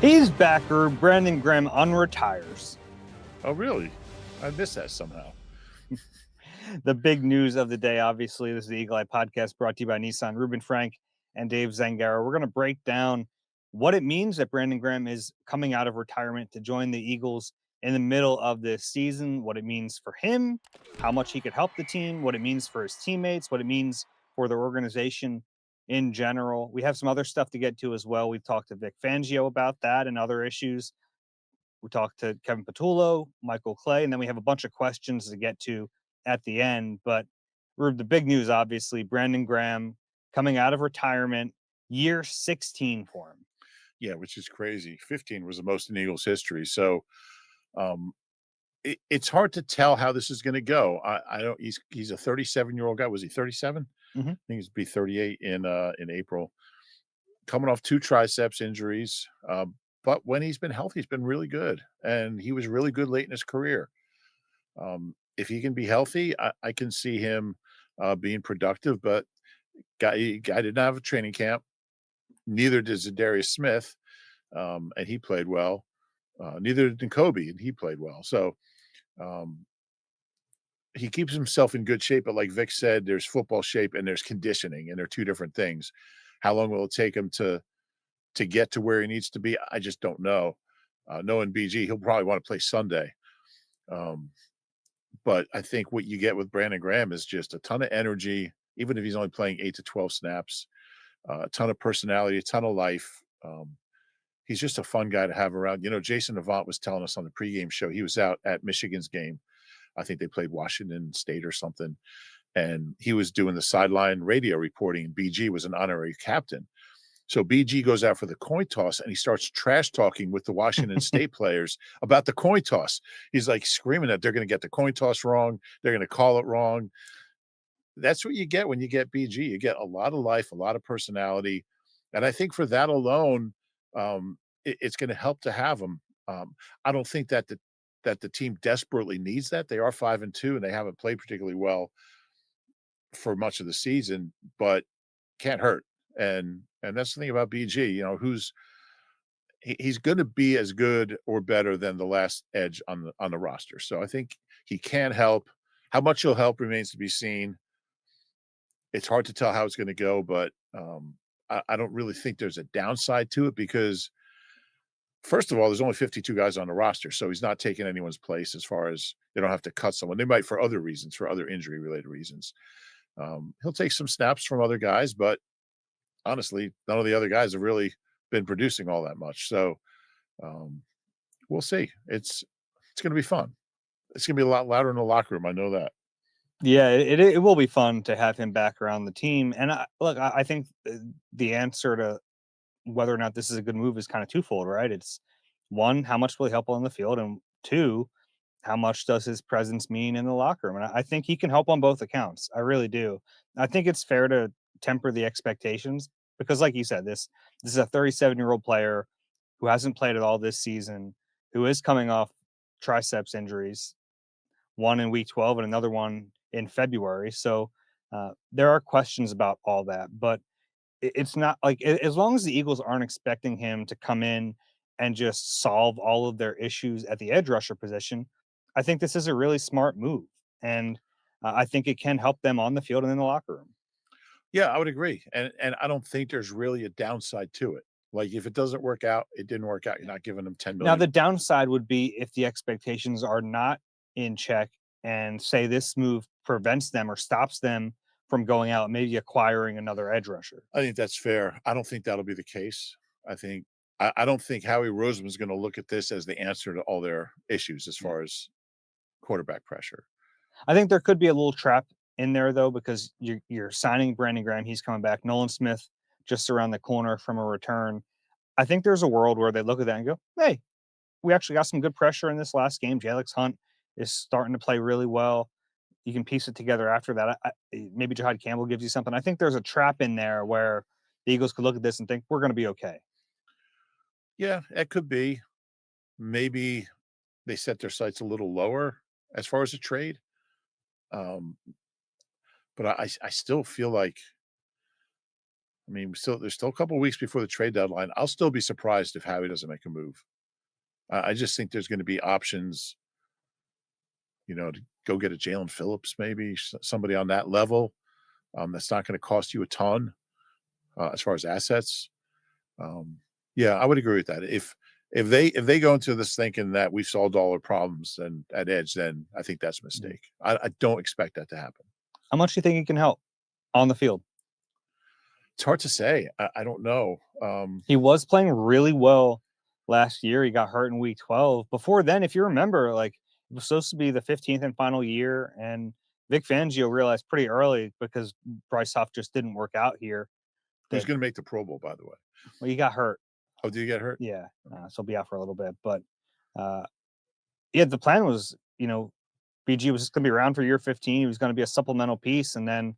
He's backer. Brandon Graham unretires. Oh, really? I missed that somehow. The big news of the day, obviously, this is the Eagle Eye Podcast brought to you by Nissan. Reuben Frank and Dave Zangaro. We're going to break down what it means that Brandon Graham is coming out of retirement to join the Eagles in the middle of this season, what it means for him, how much he could help the team, what it means for his teammates, what it means for the organization in general. We have some other stuff to get to as well. We've talked to Vic Fangio about that and other issues. We talked to Kevin Patullo, Michael Clay, and then we have a bunch of questions to get to at the end. But the big news, obviously, Brandon Graham coming out of retirement, year 16 for him. Yeah, which is crazy. 15 was the most in Eagles history. So it's hard to tell how this is going to go. I don't. He's a 37-year-old guy. Was he 37? Mm-hmm. I think he's be 38 in April. Coming off 2 triceps injuries, but when he's been healthy, he's been really good, and he was really good late in his career. If he can be healthy, I can see him being productive. But guy didn't have a training camp. Neither did Zadarius Smith, and he played well. Neither did Kobe, and he played well. So um, he keeps himself in good shape. But like Vic said, there's football shape and there's conditioning, and they're 2 different things. How long will it take him to get to where he needs to be? I just don't know. Knowing BG, he'll probably want to play Sunday. Um, but I think what you get with Brandon Graham is just a ton of energy, even if he's only playing 8 to 12 snaps, a ton of personality, a ton of life. He's just a fun guy to have around. Jason Avant was telling us on the pregame show, he was out at Michigan's game. I think they played Washington State or something. And he was doing the sideline radio reporting, and BG was an honorary captain. So BG goes out for the coin toss, and he starts trash talking with the Washington State players about the coin toss. He's like screaming that they're going to get the coin toss wrong. They're going to call it wrong. That's what you get when you get BG. You get a lot of life, a lot of personality. And I think for that alone, it's going to help to have him. I don't think that the team desperately needs that. They are 5-2, and they haven't played particularly well for much of the season, but can't hurt. And that's the thing about BG, he's going to be as good or better than the last edge on the roster. So I think he can help. How much he'll help remains to be seen. It's hard to tell how it's going to go, but I don't really think there's a downside to it because, first of all, there's only 52 guys on the roster, so he's not taking anyone's place as far as they don't have to cut someone. They might for other reasons, for other injury-related reasons. He'll take some snaps from other guys, but honestly, none of the other guys have really been producing all that much. So we'll see. It's going to be fun. It's going to be a lot louder in the locker room. I know that. Yeah, it will be fun to have him back around the team. And I think the answer to whether or not this is a good move is kind of twofold, right? It's one, how much will he help on the field? And two, how much does his presence mean in the locker room? And I think he can help on both accounts. I really do. I think it's fair to temper the expectations because, like you said, this is a 37-year-old player who hasn't played at all this season, who is coming off triceps injuries, one in week 12 and another one in February. So there are questions about all that, but it's not like as long as the Eagles aren't expecting him to come in and just solve all of their issues at the edge rusher position, I think this is a really smart move. And I think it can help them on the field and in the locker room. Yeah, I would agree. And I don't think there's really a downside to it. Like if it doesn't work out, it didn't work out. You're not giving them 10 Now, million. the downside would be if the expectations are not in check and say this move prevents them or stops them from going out, maybe acquiring another edge rusher. I think that's fair. I don't think that'll be the case. I don't think Howie Roseman's going to look at this as the answer to all their issues as far as quarterback pressure. I think there could be a little trap in there though, because you're signing Brandon Graham. He's coming back. Nolan Smith just around the corner from a return. I think there's a world where they look at that and go, "Hey, we actually got some good pressure in this last game. Jalex Hunt is starting to play really well. You can piece it together after that. Maybe Jahad Campbell gives you something." I think there's a trap in there where the Eagles could look at this and think we're going to be okay. Yeah, it could be. Maybe they set their sights a little lower as far as a trade. Um, but I still feel like I mean, there's still a couple of weeks before the trade deadline. I'll still be surprised if Howie doesn't make a move. I just think there's going to be options, to go get a Jalen Phillips, maybe somebody on that level. That's not going to cost you a ton as far as assets. Um, yeah, I would agree with that. If they go into this thinking that we've solved all our problems and at edge, then I think that's a Mhm. mistake. I don't expect that to happen. How much do you think he can help on the field? It's hard to say. I don't know. He was playing really well last year. He got hurt in week 12. Before then, if you remember, like it was supposed to be the 15th and final year, and Vic Fangio realized pretty early because Bryce Huff just didn't work out here Who's that going to make the Pro Bowl, by the way? well, he got hurt. Oh, did you get hurt? Yeah, so he'll be out for a little bit. But uh, yeah, the plan was, BG was just going to be around for year 15. He was going to be a supplemental piece, and then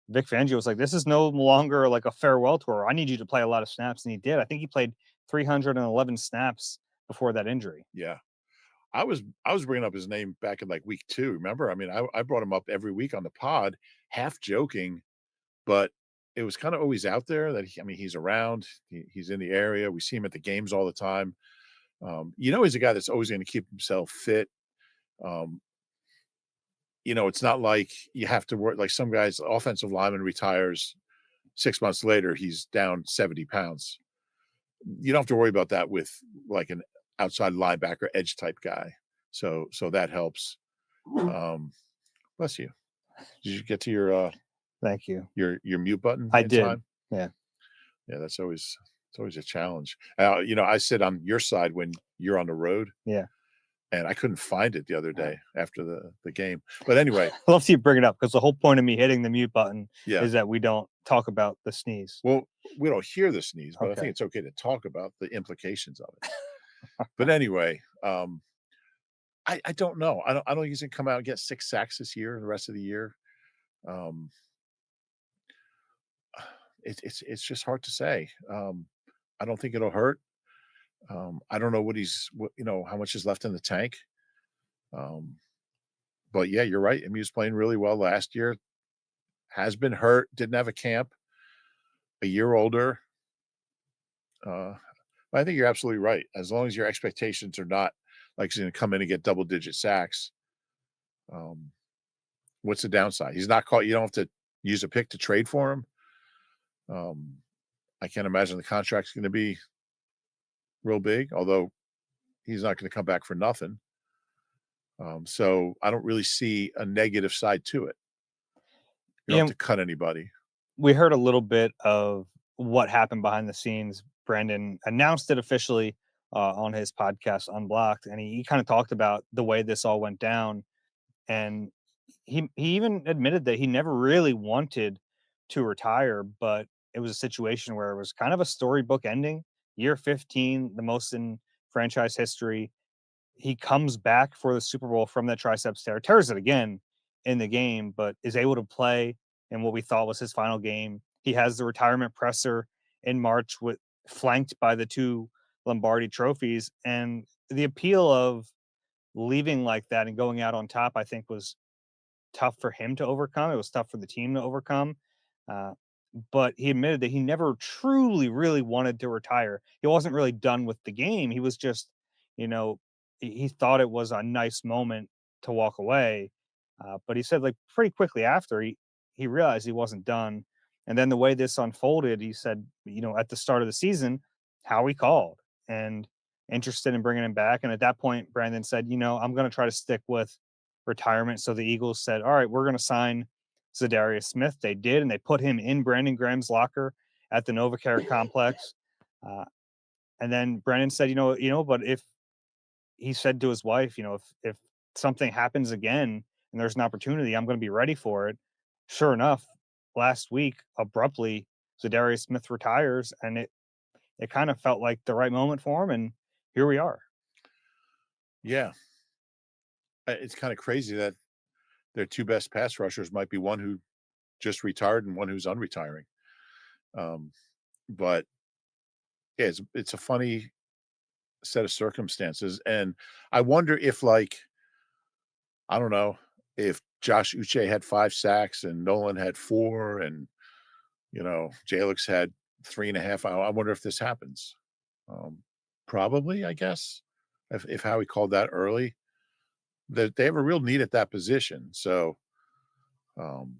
Vic Fangio was like, "This is no longer like a farewell tour. I need you to play a lot of snaps," and he did. I think he played 311 snaps before that injury. Yeah. I was bringing up his name back in like week 2. Remember? I mean, I brought him up every week on the pod, half joking, but it was kind of always out there that I mean, he's around, he's in the area. We see him at the games all the time. He's a guy that's always going to keep himself fit. Um, it's not like you have to work like some guys, offensive lineman retires 6 months later, he's down 70 pounds. You don't have to worry about that with like an outside linebacker edge type guy. So that helps. Um, Bless you. Did you get to Thank you. your mute button I in did. time? Yeah. Yeah, it's always a challenge. I sit on your side when you're on the road, Yeah. and I couldn't find it the other day after the game. But anyway, I love to see you bring it up because the whole point of me hitting the mute button yeah. is that we don't talk about the sneeze. Well, we don't hear the sneeze, but I think Okay. it's okay to talk about the implications of it. But anyway, I don't know. I don't think he's gonna come out and get 6 sacks this year, the rest of the year. Um, it's just hard to say. I don't think it'll hurt. I don't know how much is left in the tank. Um, but yeah, you're right. I mean, he was playing really well last year. Has been hurt. Didn't have a camp. A year older. Uh, I think you're absolutely right. As long as your expectations are not like he's going to come in and get double digit sacks. Um, what's the downside? He's not caught. You don't have to use a pick to trade for him. Um, I can't imagine the contract's going to be real big, although he's not going to come back for nothing. So I don't really see a negative side to it. You don't have Yeah, to cut anybody. we heard a little bit of what happened behind the scenes. Brandon announced it officially on his podcast Unblocked, and he kind of talked about the way this all went down. And he even admitted that he never really wanted to retire, but it was a situation where it was kind of a storybook ending. Year 15, the most in franchise history. He comes back for the Super Bowl from that triceps tear, tears it again in the game, but is able to play in what we thought was his final game. He has the retirement presser in March with flanked by the two Lombardi trophies, and the appeal of leaving like that and going out on top, I think was tough for him to overcome. It was tough for the team to overcome. Uh, but he admitted that he never truly, really wanted to retire. He wasn't really done with the game. He was just, you know, he thought it was a nice moment to walk away. But he said, like, pretty quickly after, he realized he wasn't done. And then the way this unfolded, he said, at the start of the season, how he called and interested in bringing him back. And at that point, Brandon said, I'm going to try to stick with retirement. So the Eagles said, all right, we're going to sign Zadarius Smith. They did, and they put him in Brandon Graham's locker at the NovaCare complex. Uh, and then Brandon said, but if he said to his wife, if something happens again and there's an opportunity, I'm going to be ready for it. Sure enough, last week, abruptly, Zadarius Smith retires, and it kind of felt like the right moment for him, and here we are. Yeah, it's kind of crazy that their two best pass rushers might be one who just retired and one who's unretiring. Um, but yeah, it's a funny set of circumstances, and I wonder if I don't know if Josh Uche had 5 sacks and Nolan had 4, and Jalix had 3.5. I wonder if this happens. Um, Probably, I guess, if Howie called that early, that they have a real need at that position. So um,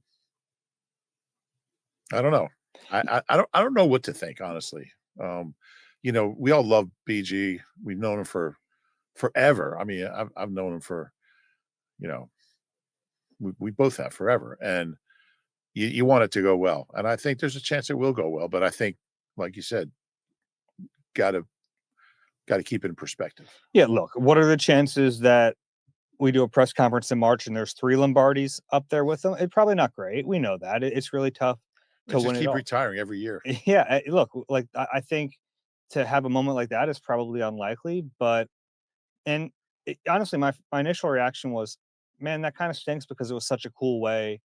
I don't know. I don't know what to think, honestly. Um, we all love BG. We've known him for forever. I mean, I've known him for you know we both have forever, and you want it to go well, and I think there's a chance it will go well. But I think, like you said, gotta gotta keep it in perspective. Yeah, look, what are the chances that we do a press conference in March and there's 3 Lombardis up there with them? It's probably not great. We know that. It's really tough to Just win it keep all. retiring every year. Yeah, look, like I think to have a moment like that is probably unlikely, but and honestly, my initial reaction was, man, that kind of stinks because it was such a cool way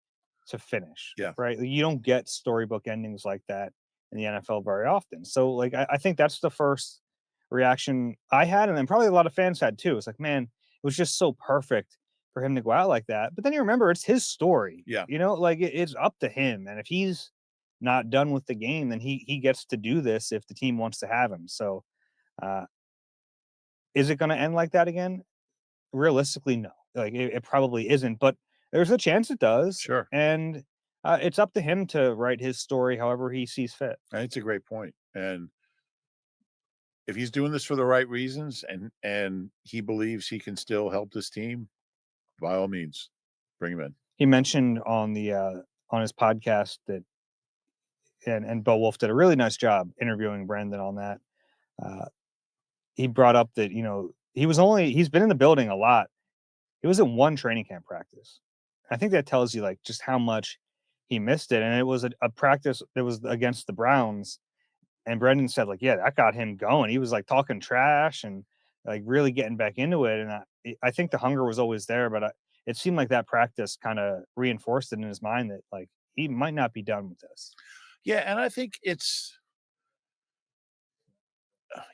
to finish, Yeah, right? Like, you don't get storybook endings like that in the NFL very often. So, like, I think that's the first reaction I had, and then probably a lot of fans had too. It's like, man, it was just so perfect for him to go out like that. But then you remember it's his story, yeah, like it's up to him, and if he's not done with the game, then he gets to do this if the team wants to have him. So, uh, is it going to end like that again? Realistically, no. Like it probably isn't, but there's a chance it does, sure. and it's up to him to write his story however he sees fit. And it's a great point. And if he's doing this for the right reasons, and he believes he can still help this team, by all means, bring him in. He mentioned on his podcast that, and Bo Wolf did a really nice job interviewing Brandon on that. Uh, he brought up that he's been in the building a lot. He was in one training camp practice. I think that tells you like just how much he missed it, and it was a practice that was against the Browns. And Brendan said, like, yeah, that got him going. He was like talking trash and like really getting back into it. And I think the hunger was always there, but it seemed like that practice kind of reinforced it in his mind that like he might not be done with this. Yeah, and I think it's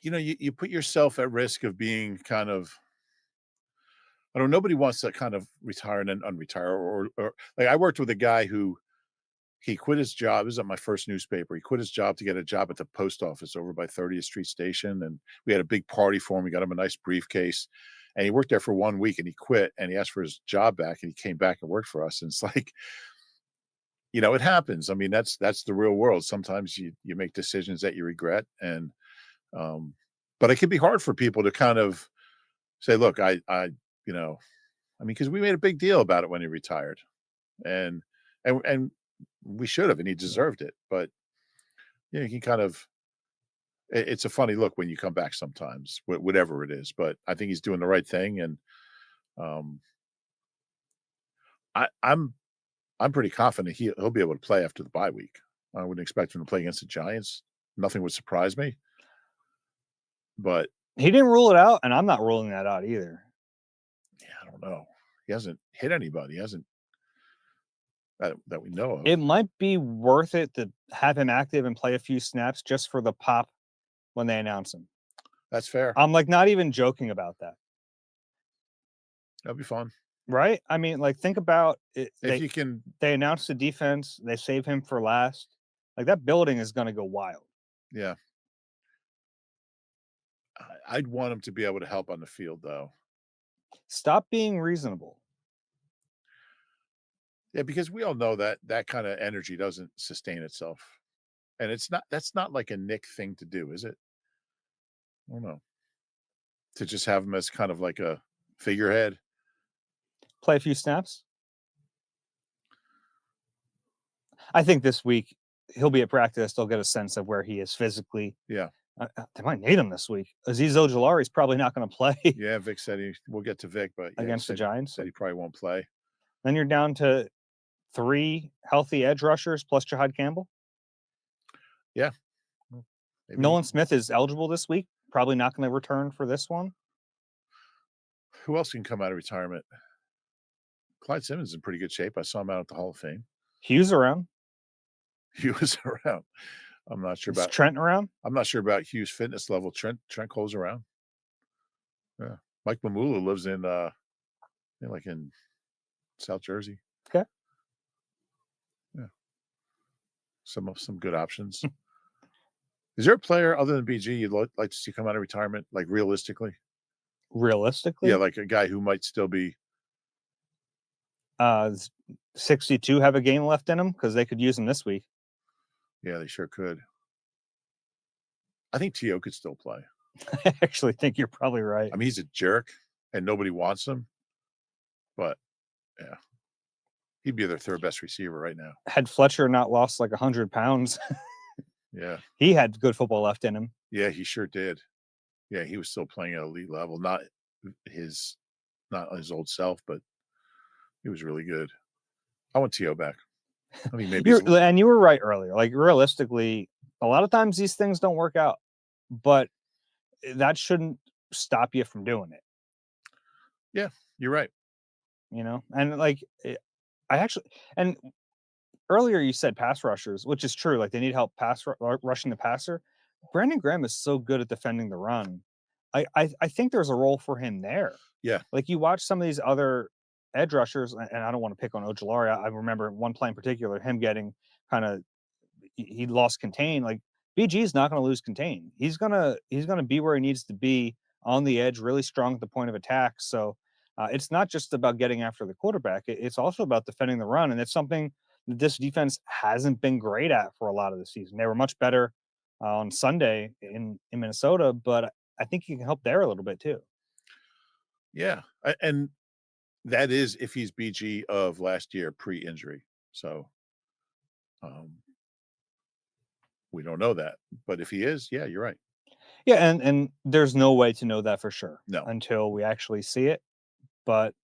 you put yourself at risk of being kind of, I don't know, nobody wants to kind of retire and then unretire, or like I worked with a guy who he quit his job. This is at my first newspaper. He quit his job to get a job at the post office over by 30th Street Station. And we had a big party for him. We got him a nice briefcase. And he worked there for 1 week and he quit and he asked for his job back and he came back and worked for us. And it's like, it happens. I mean, that's the real world. Sometimes you make decisions that you regret. And um, but it can be hard for people to kind of say, look, you know, because we made a big deal about it when he retired. And and we should have, and he deserved it. But you can kind of, it's a funny look when you come back sometimes, whatever it is. But I think he's doing the right thing, and um, I'm pretty confident he'll be able to play after the bye week. I wouldn't expect him to play against the Giants. Nothing would surprise me. But He didn't rule it out, and I'm not ruling that out either. yeah, I don't know. He hasn't hit anybody. He hasn't that we know of. It might be worth it to have him active and play a few snaps just for the pop when they announce him. That's fair. I'm like not even joking about that. That'll be fun Right? I mean, like, think about it. if you can. They announced the defense. They save him for last. Like that building is going to go wild. Yeah, I'd want him to be able to help on the field, though. Stop being reasonable. Yeah, because we all know that that kind of energy doesn't sustain itself, and that's not like a Nick thing to do, is it? I don't know. To just have him as kind of like a figurehead. Play a few snaps. I think this week he'll be at practice. They'll get a sense of where he is physically. Yeah, They might need him this week. Aziz Ojolari is probably not going to play yeah. Vic said we'll get to Vic, but yeah, he against the said Giants. he probably won't play. Then you're down to 3 healthy edge rushers plus Jahad Campbell. Yeah, well, maybe. Nolan Smith is eligible this week. Probably not going to return for this one. Who else can come out of retirement? Clyde Simmons is in pretty good shape. I saw him out at the Hall of Fame. Hughes around. He was around. I'm not sure Is about. Trent around? I'm not sure about Hughes' fitness level. Trent Cole's around. Yeah, Mike Mamula lives like in South Jersey. Okay. Yeah. Some good options. Is there a player other than BG you'd like to see come out of retirement, like realistically? Yeah, Realistically, like a guy who might still be. 62 have a game left in them because they could use them this week. Yeah, they sure could. I think T.O. could still play. I actually think you're probably right. I mean, he's a jerk, and nobody wants him, but yeah, he'd be their third best receiver right now. Had Fletcher not lost like 100 pounds, Yeah, he had good football left in him. yeah, he sure did. Yeah, he was still playing at elite level, his not his old self, but he was really good. I want T.O. back. I mean, maybe he's And you were right earlier. Like realistically, a lot of times these things don't work out, but that shouldn't stop you from doing it. yeah, you're right. And like I actually and earlier you said pass rushers, which is true. Like they need help rushing the passer. Brandon Graham is so good at defending the run. I think there's a role for him there. Yeah, Like you watch some of these other edge rushers, and I don't want to pick on Ojulari. I remember one play in particular, him getting kind of he lost contain. Like BG is not going to lose contain. He's gonna be where he needs to be on the edge, really strong at the point of attack. So it's not just about getting after the quarterback. It's also about defending the run, and it's something that this defense hasn't been great at for a lot of the season. They were much better on Sunday in Minnesota, but I think he can help there a little bit too. yeah, and that is if he's BG of last year pre-injury. So um, we don't know that, but if he is, yeah, you're right. Yeah, and there's no way to know that for sure No, until we actually see it. But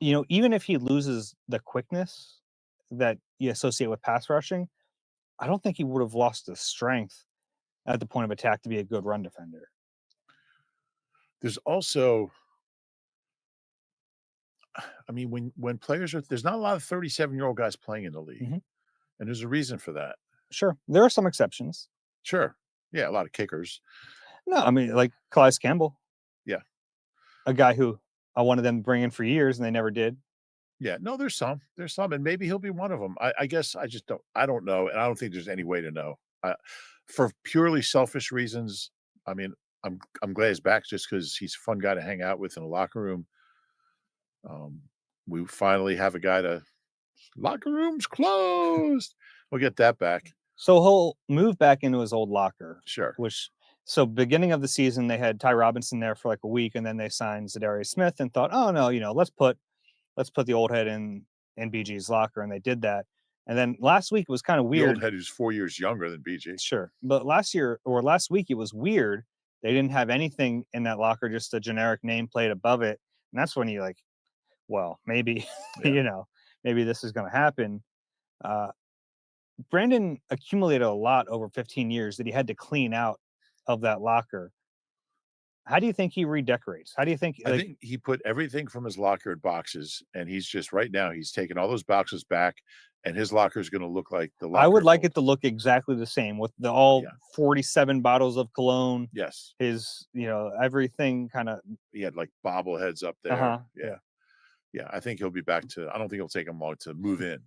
even if he loses the quickness that you associate with pass rushing, I don't think he would have lost the strength at the point of attack to be a good run defender. there's also, I mean, when players are there's not a lot of 37-year-old guys playing in the league, Mhm. and there's a reason for that. Sure, there are some exceptions. Sure, yeah, a lot of kickers. No, I mean like Calais Campbell, Yeah, a guy who I wanted them to bring in for years and they never did. yeah. No, there's some, and maybe he'll be one of them. I guess I don't know, and I don't think there's any way to know. For purely selfish reasons, I mean, I'm glad he's back just because he's a fun guy to hang out with in a locker room. Um, we finally have a guy to locker room's closed. We'll get that back. So he'll move back into his old locker, Sure. which so beginning of the season they had Ty Robinson there for like a week, and then they signed Zadarius Smith and thought, oh no, let's put the old head in BG's locker, and they did that. And then last week was kind of The old weird. head who's 4 years younger than BG. Sure, but last week it was weird. They didn't have anything in that locker, just a generic nameplate above it, and that's when you like, well, maybe Yeah. you know, maybe this is going to happen. Uh, Brandon accumulated a lot over 15 years that he had to clean out of that locker. How do you think he redecorates? How do you think I like think he put everything from his locker in boxes, and he's just right now, he's taking all those boxes back, and his locker is gonna look like the I locker would of like old. it to look exactly the same with the all Yeah. 47 bottles of cologne, Yes. his, everything kind of He had, like, bobbleheads up there. uh-huh. Yeah. Yeah. Yeah, I think he'll be back to I don't think it'll take him long to move in,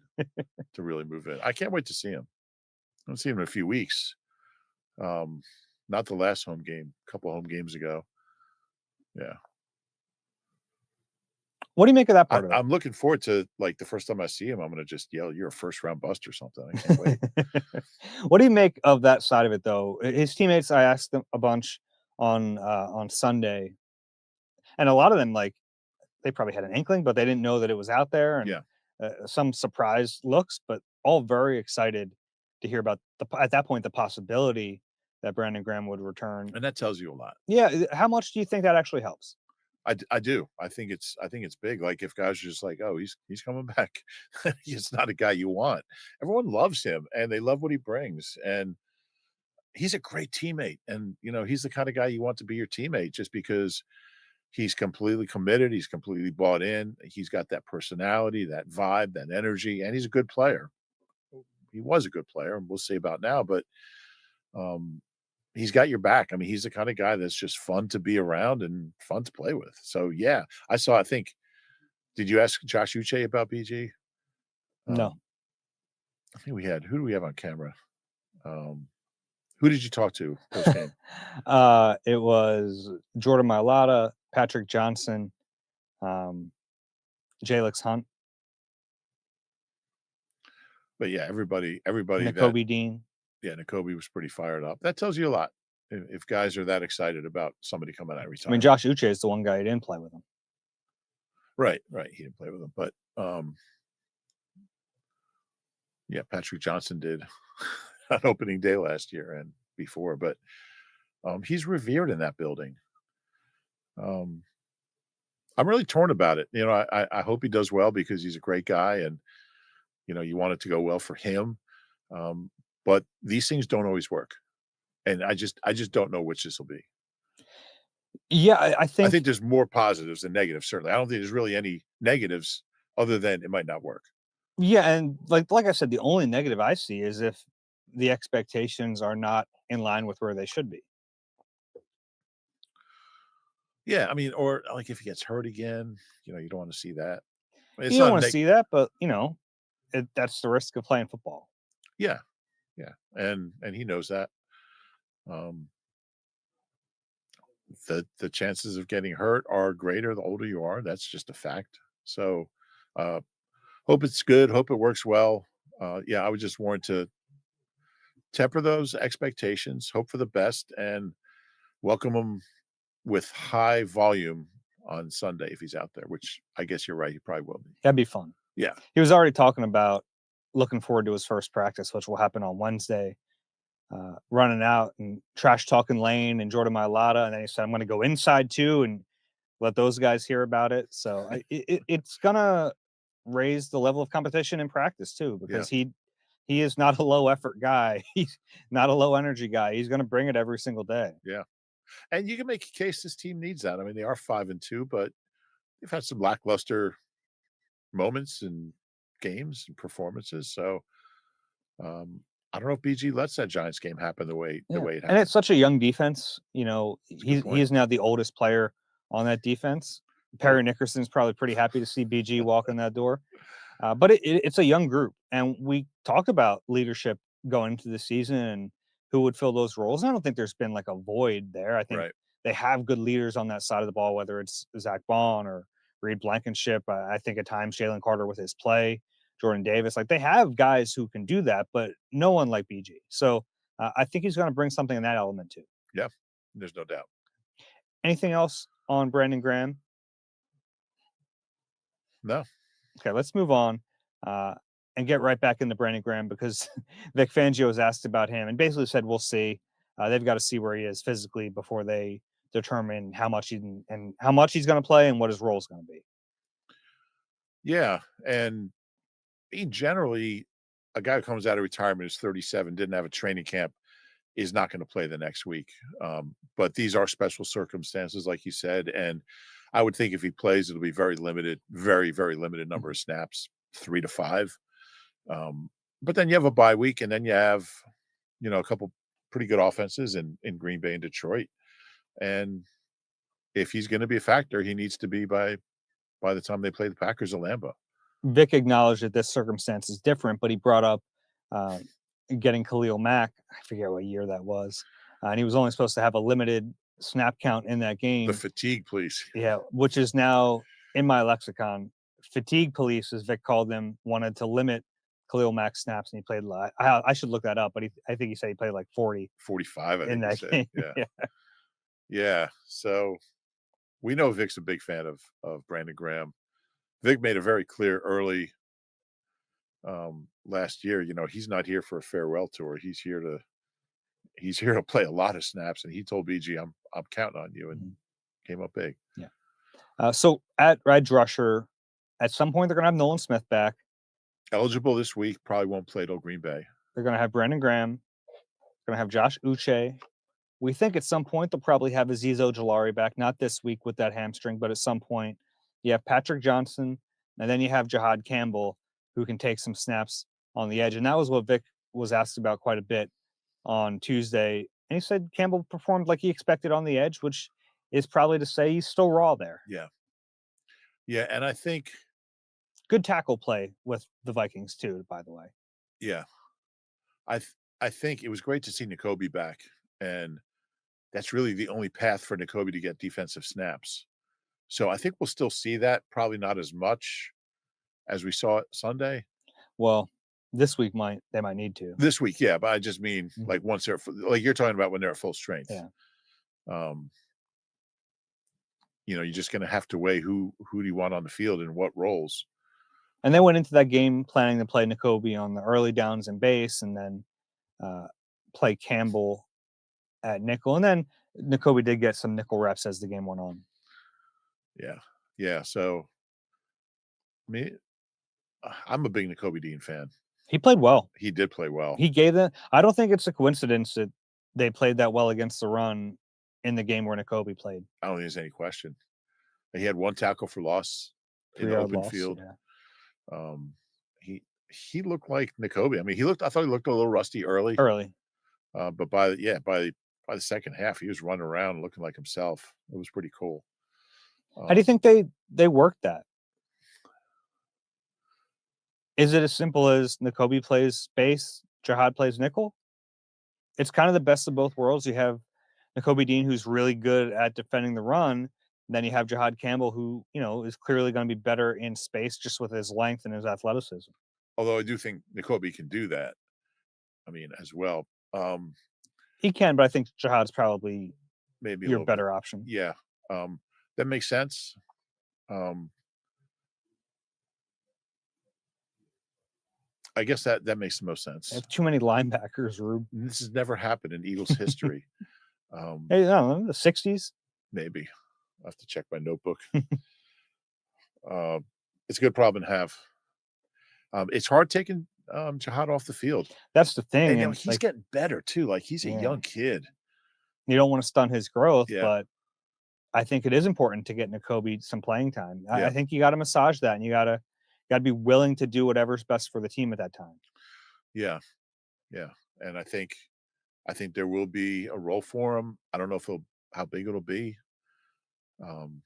to really move in. I can't wait to see him. I haven't seen him in a few weeks. Um, not the last home game, a couple home games ago. Yeah. What do you make of that part of I'm looking forward to, like, the first time I see him, I'm gonna just yell, "You're a first round bust," or something. I can't wait. it? What do you make of that side of it though? His teammates, I asked them a bunch on Sunday, and a lot of them like they probably had an inkling, but they didn't know that it was out there, and Yeah, some surprised looks, but all very excited to hear about at that point the possibility that Brandon Graham would return. and that tells you a lot. Yeah, how much do you think that actually helps? I do. I think it's big. Like, if guys are just like, "Oh, he's coming back." He's not a guy you want. Everyone loves him, and they love what he brings, and he's a great teammate, and, he's the kinda guy you want to be your teammate just because he's completely committed, he's completely bought in, he's got that personality, that vibe, that energy, and he's a good player. He was a good player, and we'll see about now, but, um, he's got your back. I mean, he's the kinda guy that's just fun to be around and fun to play with. So, yeah, I think did you ask Josh Uche about BG? No. Um, I think we had who do we have on camera? Um, who did you talk to post game? It was Jordan Mailata, Patrick Johnson, um, Jalix Hunt, But yeah, everybody that N'Kobe Dean. yeah, Nakobe was pretty fired up. That tells you a lot. If guys are that excited about somebody coming out of I mean, retirement. Josh Uche is the one guy who didn't play with him. Right, right. He didn't play with them, but yeah, Patrick Johnson did on opening day last year and before, but he's revered in that building. Um, I'm really torn about it. I hope he does well because he's a great guy, and you want it to go well for him. Um, but these things don't always work, and I just don't know which this will be. Yeah, I I think think there's more positives than negatives. Certainly, I don't think there's really any negatives other than it might not work. yeah, and like I said, the only negative I see is if the expectations are not in line with where they should be. Yeah, I mean, or like if he gets hurt again, you don't want to see that. You It's don't not want to neg. see that, but that's the risk of playing football. Yeah, yeah, and he knows that. Um, the chances of getting hurt are greater the older you are. That's just a fact. So, uh, hope it's good. Hope it works well. Yeah, I would just want to temper those expectations. Hope for the best, and welcome him with high volume on Sunday if he's out there. Which I guess you're right. He probably will be. That'd be fun. Yeah, He was already talking about looking forward to his first practice, which will happen on Wednesday. Running out and trash talking Lane and Jordan Mailata, and then he said, "I'm going to go inside too and let those guys hear about it." So it's gonna raise the level of competition in practice too, yeah, because he is not a low effort guy. He's not a low energy guy. He's going to bring it every single day. yeah. And you can make a case this team needs that. I mean, they are 5-2, but they've had some lackluster moments and games and performances. So um, I don't know if BG lets that Giants game happen the Yeah, way it and it's happened. such a young defense. That's a good He point. is now the oldest player on that defense. Oh, Perry Nickerson's probably pretty happy to see BG walk in that door. But it's a young group, and we talk about leadership going into the season and who would fill those roles. I don't think there's been like a void there. I think right. they have good leaders on that side of the ball, whether it's Zach Bond or Reed Blankenship. I think at times Jalen Carter with his play, Jordan Davis, like they have guys who can do that, but no one like BG. So I think he's going to bring something in that element too. Yeah, there's no doubt. Anything else on Brandon Graham? No, Okay, let's move on uh, and get right back into Brandon Graham because Vic Fangio was asked about him and basically said, "We'll see. They've got to see where he is physically before they determine how much how much he's going to play and what his role is going to be." yeah, and he generally, a guy who comes out of retirement is 37, didn't have a training camp, is not going to play the next week. But these are special circumstances, like you said, and I would think if he plays, it'll be very limited, very very limited number Mhm. of snaps, 3 to 5. Um, but then you have a bye week, and then you have a couple pretty good offenses in Green Bay and Detroit. And if he's going to be a factor, he needs to be by the time they play the Packers at Lambeau. Vic acknowledged that this circumstance is different, but he brought up uh, getting Khalil Mack. I forget what year that was, and he was only supposed to have a limited snap count in that The game. fatigue, please. Yeah, which is now in my lexicon. Fatigue police, as Vic called them, wanted to limit Khalil Mack's snaps, and he played a lot. I should look that up, but I think he said he played like 40 45, I in think he that said. game. Yeah. Yeah. Yeah. So we know Vic's a big fan of Brandon Graham. Vic made it very clear early last year, he's not here for a farewell tour. He's here to play a lot of snaps. And he told BG, I'm counting on you, and Mhm. came up big. Yeah. So at edge rusher, at some point they're going to have Nolan Smith back. Eligible this week, probably won't play till Green Bay. They're going to have Brandon Graham. Going to have Josh Uche. We think at some point they'll probably have Aziz Ojolari back, not this week with that hamstring, but at some point. You have Patrick Johnson, and then you have Jahad Campbell, who can take some snaps on the edge. And that was what Vic was asked about quite a bit on Tuesday. And he said Campbell performed like he expected on the edge, which is probably to say he's still raw there. Yeah. Yeah. And I think, Good tackle play with the Vikings, too, by the way. Yeah. I th I think it was great to see Nakobe back, and that's really the only path for Nakobe to get defensive snaps. So I think we'll still see that, probably not as much as we saw it Sunday. Well, this week they might need to. This week, yeah, but I just mean, Mhm. like, once they're f like you're talking about when they're at full strength. Yeah. Um, you're just gonna have to weigh who do you want on the field and what roles. And they went into that game planning to play Nakobe on the early downs and base, and then uh, play Campbell at nickel. And then Nakobe did get some nickel reps as the game went on. Yeah. Yeah, so, me I'm a big Nakobe Dean fan. He played well. He did play well. He gave them. I don't think it's a coincidence that they played that well against the run in the game where Nakobe played. I don't think there's any question. He had 1 tackle for loss in the 3 yard open loss. field. Yeah. Um, he looked like Nakobe. I mean, I thought he looked a little rusty early, Early. but by the second half, he was running around looking like himself. It was pretty cool. How do you Um, think they worked that? Is it as simple as Nakobe plays base, Jihad plays nickel? It's kind of the best of both worlds. You have Nakobe Dean, who's really good at defending the run. Then you have Jihad Campbell, who is clearly going to be better in space just with his length and his athleticism. Although I do think Nakobe can do that. I mean, as well. Um, He can, but I think Jihad's probably maybe a your little bit. better option. Yeah. Um, that makes sense. Um, I guess that makes the most They sense. have too many linebackers, Rube. This has never happened in Eagles history. Um, Hey, I don't know, the 60s. maybe I have to check my notebook. Uh, it's a good problem to have. It's hard taking Jihad off the field, That's the thing. and And he's getting better too. Like he's a yeah, young kid. you don't want to stun his growth, Yeah, but I think it is important to get Nakobe some playing time. I yeah, think you got to massage that, and you got to be willing to do whatever's best for the team at that time. yeah, yeah. And I think there will be a role for him. I don't know if he'll how big it'll be. Um,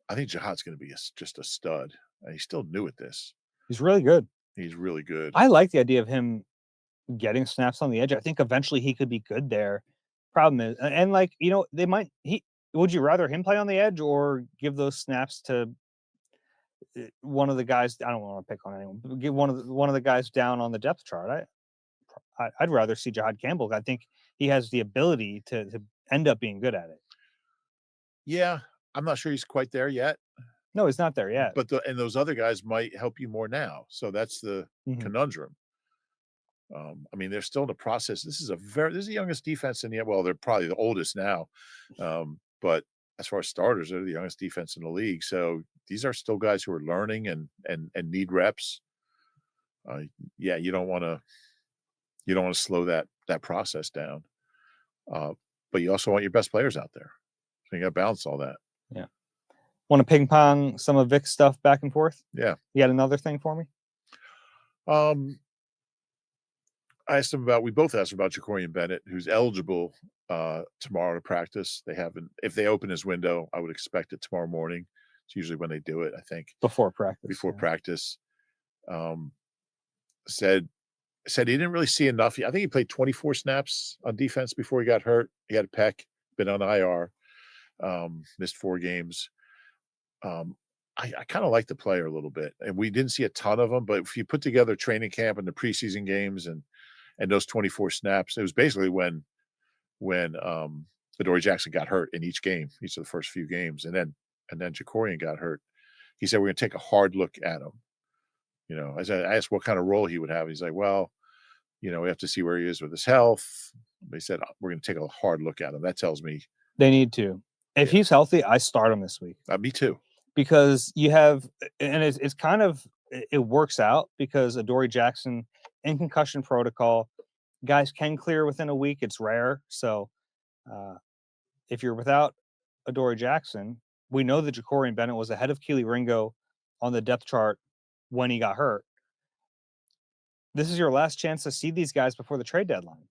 I think Jihad's going to be just a stud. And he's still new at this. He's really good. He's really good. I like the idea of him getting snaps on the edge. I think eventually he could be good there. Problem is, and like they might. He would you rather him play on the edge or give those snaps to one of the guys? I don't want to pick on anyone. But give one of the guys down on the depth chart. I'd rather see Jihad Campbell. I think he has the ability to end up being good at it. Yeah, I'm not sure he's quite there yet, No, he's not there yet. but those other guys might help you more now. So that's the Mhm. conundrum. I mean, they're still in the process. This is the youngest defense in the well, they're probably the oldest now. But as far as starters, they're the youngest defense in the league. So these are still guys who are learning and need reps. Uh, yeah, you don't want to slow that process down. But you also want your best players out there. So you got to balance all that. Yeah. Want to ping pong some of Vic's stuff back and forth? Yeah. You got another thing for me? Um, we both asked him about Jacorian Bennett, who's eligible tomorrow to practice. They haven't, if they open his window, I would expect it tomorrow morning. It's usually when they do it, I think, Before practice. before Yeah. practice. Um, said he didn't really see enough. I think he played 24 snaps on defense before he got hurt. He had a pec, been on IR, missed 4 games. I kind of like the player a little bit, and we didn't see a ton of them. But if you put together training camp and the preseason games and those 24 snaps, it was basically when Adoree Jackson got hurt in each of the first few games, and then Jacorian got hurt. He said we're going to take a hard look at him. As I asked what kind of role he would have, he's like, well, we have to see where he is with his health. They said we're going to take a hard look at him. That tells me, They need to. If yeah, he's healthy, I start him this week me too. because you have, and it's kind of it works out because Adoree Jackson in concussion protocol, guys can clear within a week. It's rare, so uh, if you're without Adoree Jackson, we know that Jacorian Bennett was ahead of Keely Ringo on the depth chart when he got hurt. This is your last chance to see these guys before the trade deadline.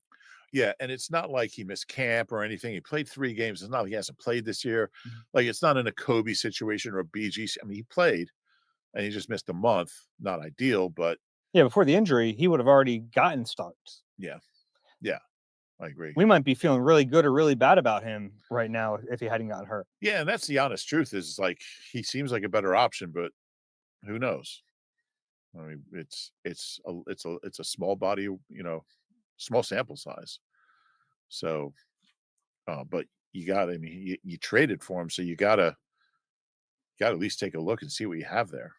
Yeah, and it's not like he missed camp or anything. He played 3 games. It's not like he hasn't played this year. Mhm. Like, it's not in a Kobe situation or a BG. I mean, he played, and he just missed a month. Not ideal, but Yeah, before the injury, he would have already gotten starts. Yeah. Yeah. I agree. We might be feeling really good or really bad about him right now if he hadn't gotten hurt. Yeah, and that's the honest truth is, like, he seems like a better option, but who knows? I mean, it's a small body, small sample size. So, but you gotta, I mean, you traded for him, so you gotta at least take a look and see what you have there.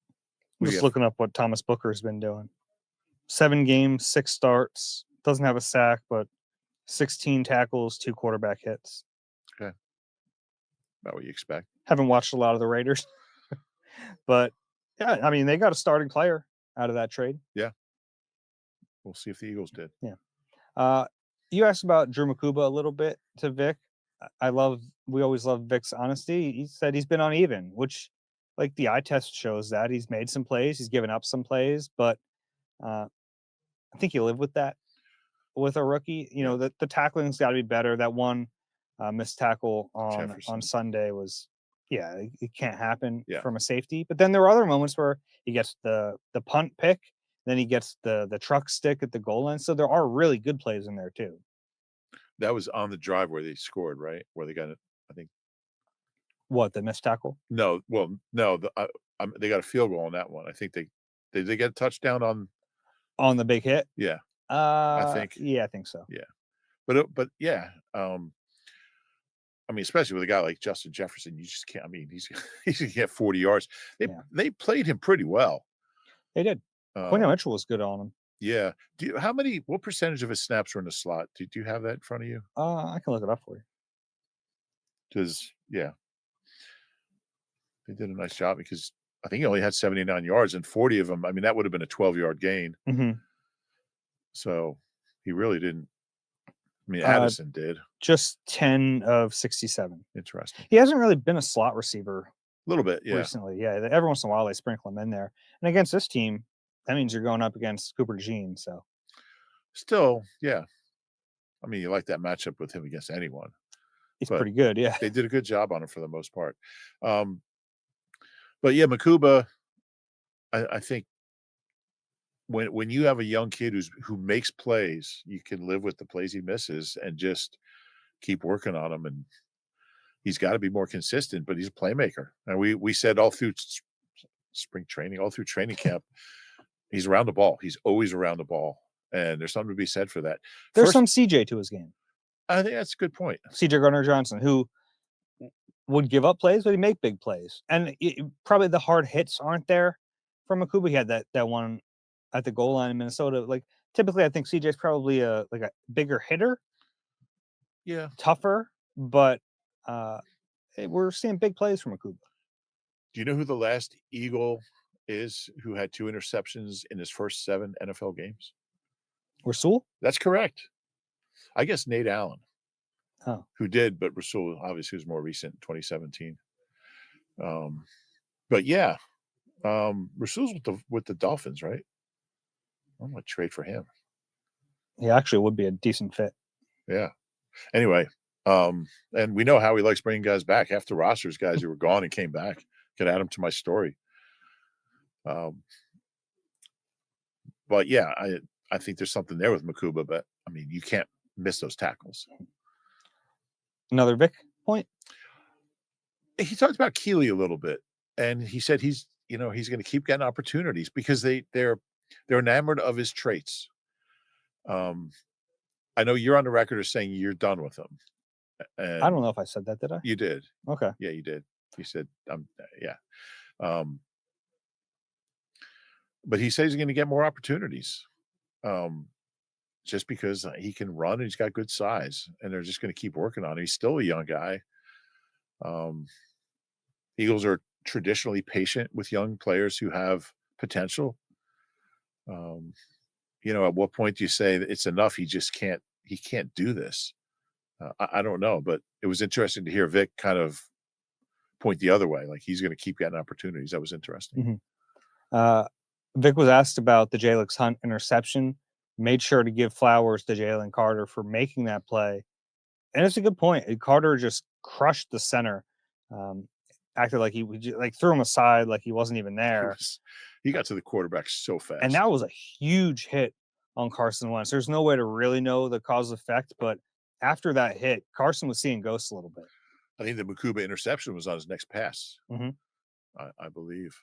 I'm What do you just have? looking up what Thomas Booker's been doing. 7 games, 6 starts, doesn't have a sack, but 16 tackles, 2 quarterback hits. Okay. About what you expect. Haven't watched a lot of the Raiders, but yeah, I mean, they got a starting player out of that trade. Yeah. We'll see if the Eagles did. Yeah. Uh, you asked about Drew Makuba a little bit to Vic. We always love Vic's honesty. He said he's been uneven, which, like, the eye test shows that he's made some plays, he's given up some plays, but uh, I think you live with that with a rookie. You Yeah. know, the tackling's got to be better. That one missed tackle on Jefferson. Sunday was, yeah, it can't happen Yeah. from a safety. But then there were other moments where he gets the punt pick, then he gets the truck stick at the goal line. So there are really good plays in there too. That was on the drive where they scored, right? Where they got it, I think. What, the missed tackle No, well, no, they got a field goal on that one. I think they get a touchdown on. on the big hit? Yeah, I think. Yeah, I think so. Yeah, but yeah, I mean, especially with a guy like Justin Jefferson, you just can't. I mean, he's gonna get 40 yards. Yeah. They played him pretty well. They did. Uh, Quinn Mitchell was good on him. yeah. What percentage of his snaps were in the slot? Do you have that in front of you? I can look it up for you. Because yeah, they did a nice job because I think he only had 79 yards and 40 of them. I mean, that would have been a 12-yard gain. Mm-hmm. So he really didn't. I mean, Addison did. Just 10 of 67. Interesting. He hasn't really been a slot receiver A little bit, yeah. recently. Yeah, every once in a while they sprinkle him in there. And against this team, that means you're going up against Cooper DeJean. So Still, yeah. I mean, you like that matchup with him against anyone. he's But pretty good. Yeah. they did a good job on him for the most part. But yeah, Makuba, I think when you have a young kid who makes plays, you can live with the plays he misses and just keep working on him. And he's got to be more consistent, but he's a playmaker. And we said all through spring training, all through training camp, he's around the ball. He's always around the ball. And there's something to be said for that. There's some CJ to his game. I think that's a good point. CJ Gardner-Johnson, who would give up plays, but he make big plays. And probably the hard hits aren't there from Makuba. He had that one at the goal line in Minnesota. Like, typically, I think CJ's probably a bigger hitter. Yeah. Tougher, but we're seeing big plays from Makuba. Do you know who the last Eagle is who had 2 interceptions in his first 7 NFL games? Rasul? That's correct. I guess Nate Allen. Oh. Who did, but Rasul obviously was more recent, 2017. But yeah, Rasul's with the Dolphins, right? I'm gonna trade for him. He actually would be a decent fit. Yeah. Anyway, and we know how he likes bringing guys back. Half the rosters, guys who were gone and came back. Could add them to my story. But yeah, I think there's something there with Makuba, but I mean, you can't miss those tackles. Another Vic point? He talked about Keeley a little bit, and he said he's going to keep getting opportunities because they're enamored of his traits. I know you're on the record as saying you're done with him. And I don't know if I said that, did I? You did. Okay. Yeah, you did. You said, yeah. But he says he's going to get more opportunities. Just because he can run and he's got good size, and they're just going to keep working on him. He's still a young guy. Eagles are traditionally patient with young players who have potential. At what point do you say that it's enough? He can't do this. I don't know, but it was interesting to hear Vic kind of point the other way. Like he's going to keep getting opportunities. That was interesting. Mm-hmm. Vic was asked about the Jalen Hunt interception, made sure to give flowers to Jalen Carter for making that play. And it's a good point. Carter just crushed the center. Acted like he threw him aside, like he wasn't even there. He got to the quarterback so And fast. that was a huge hit on Carson Wentz. There's no way to really know the cause effect, but after that hit, Carson was seeing ghosts a little bit. I think the Makuba interception was on his next pass, Mm-hmm. I believe.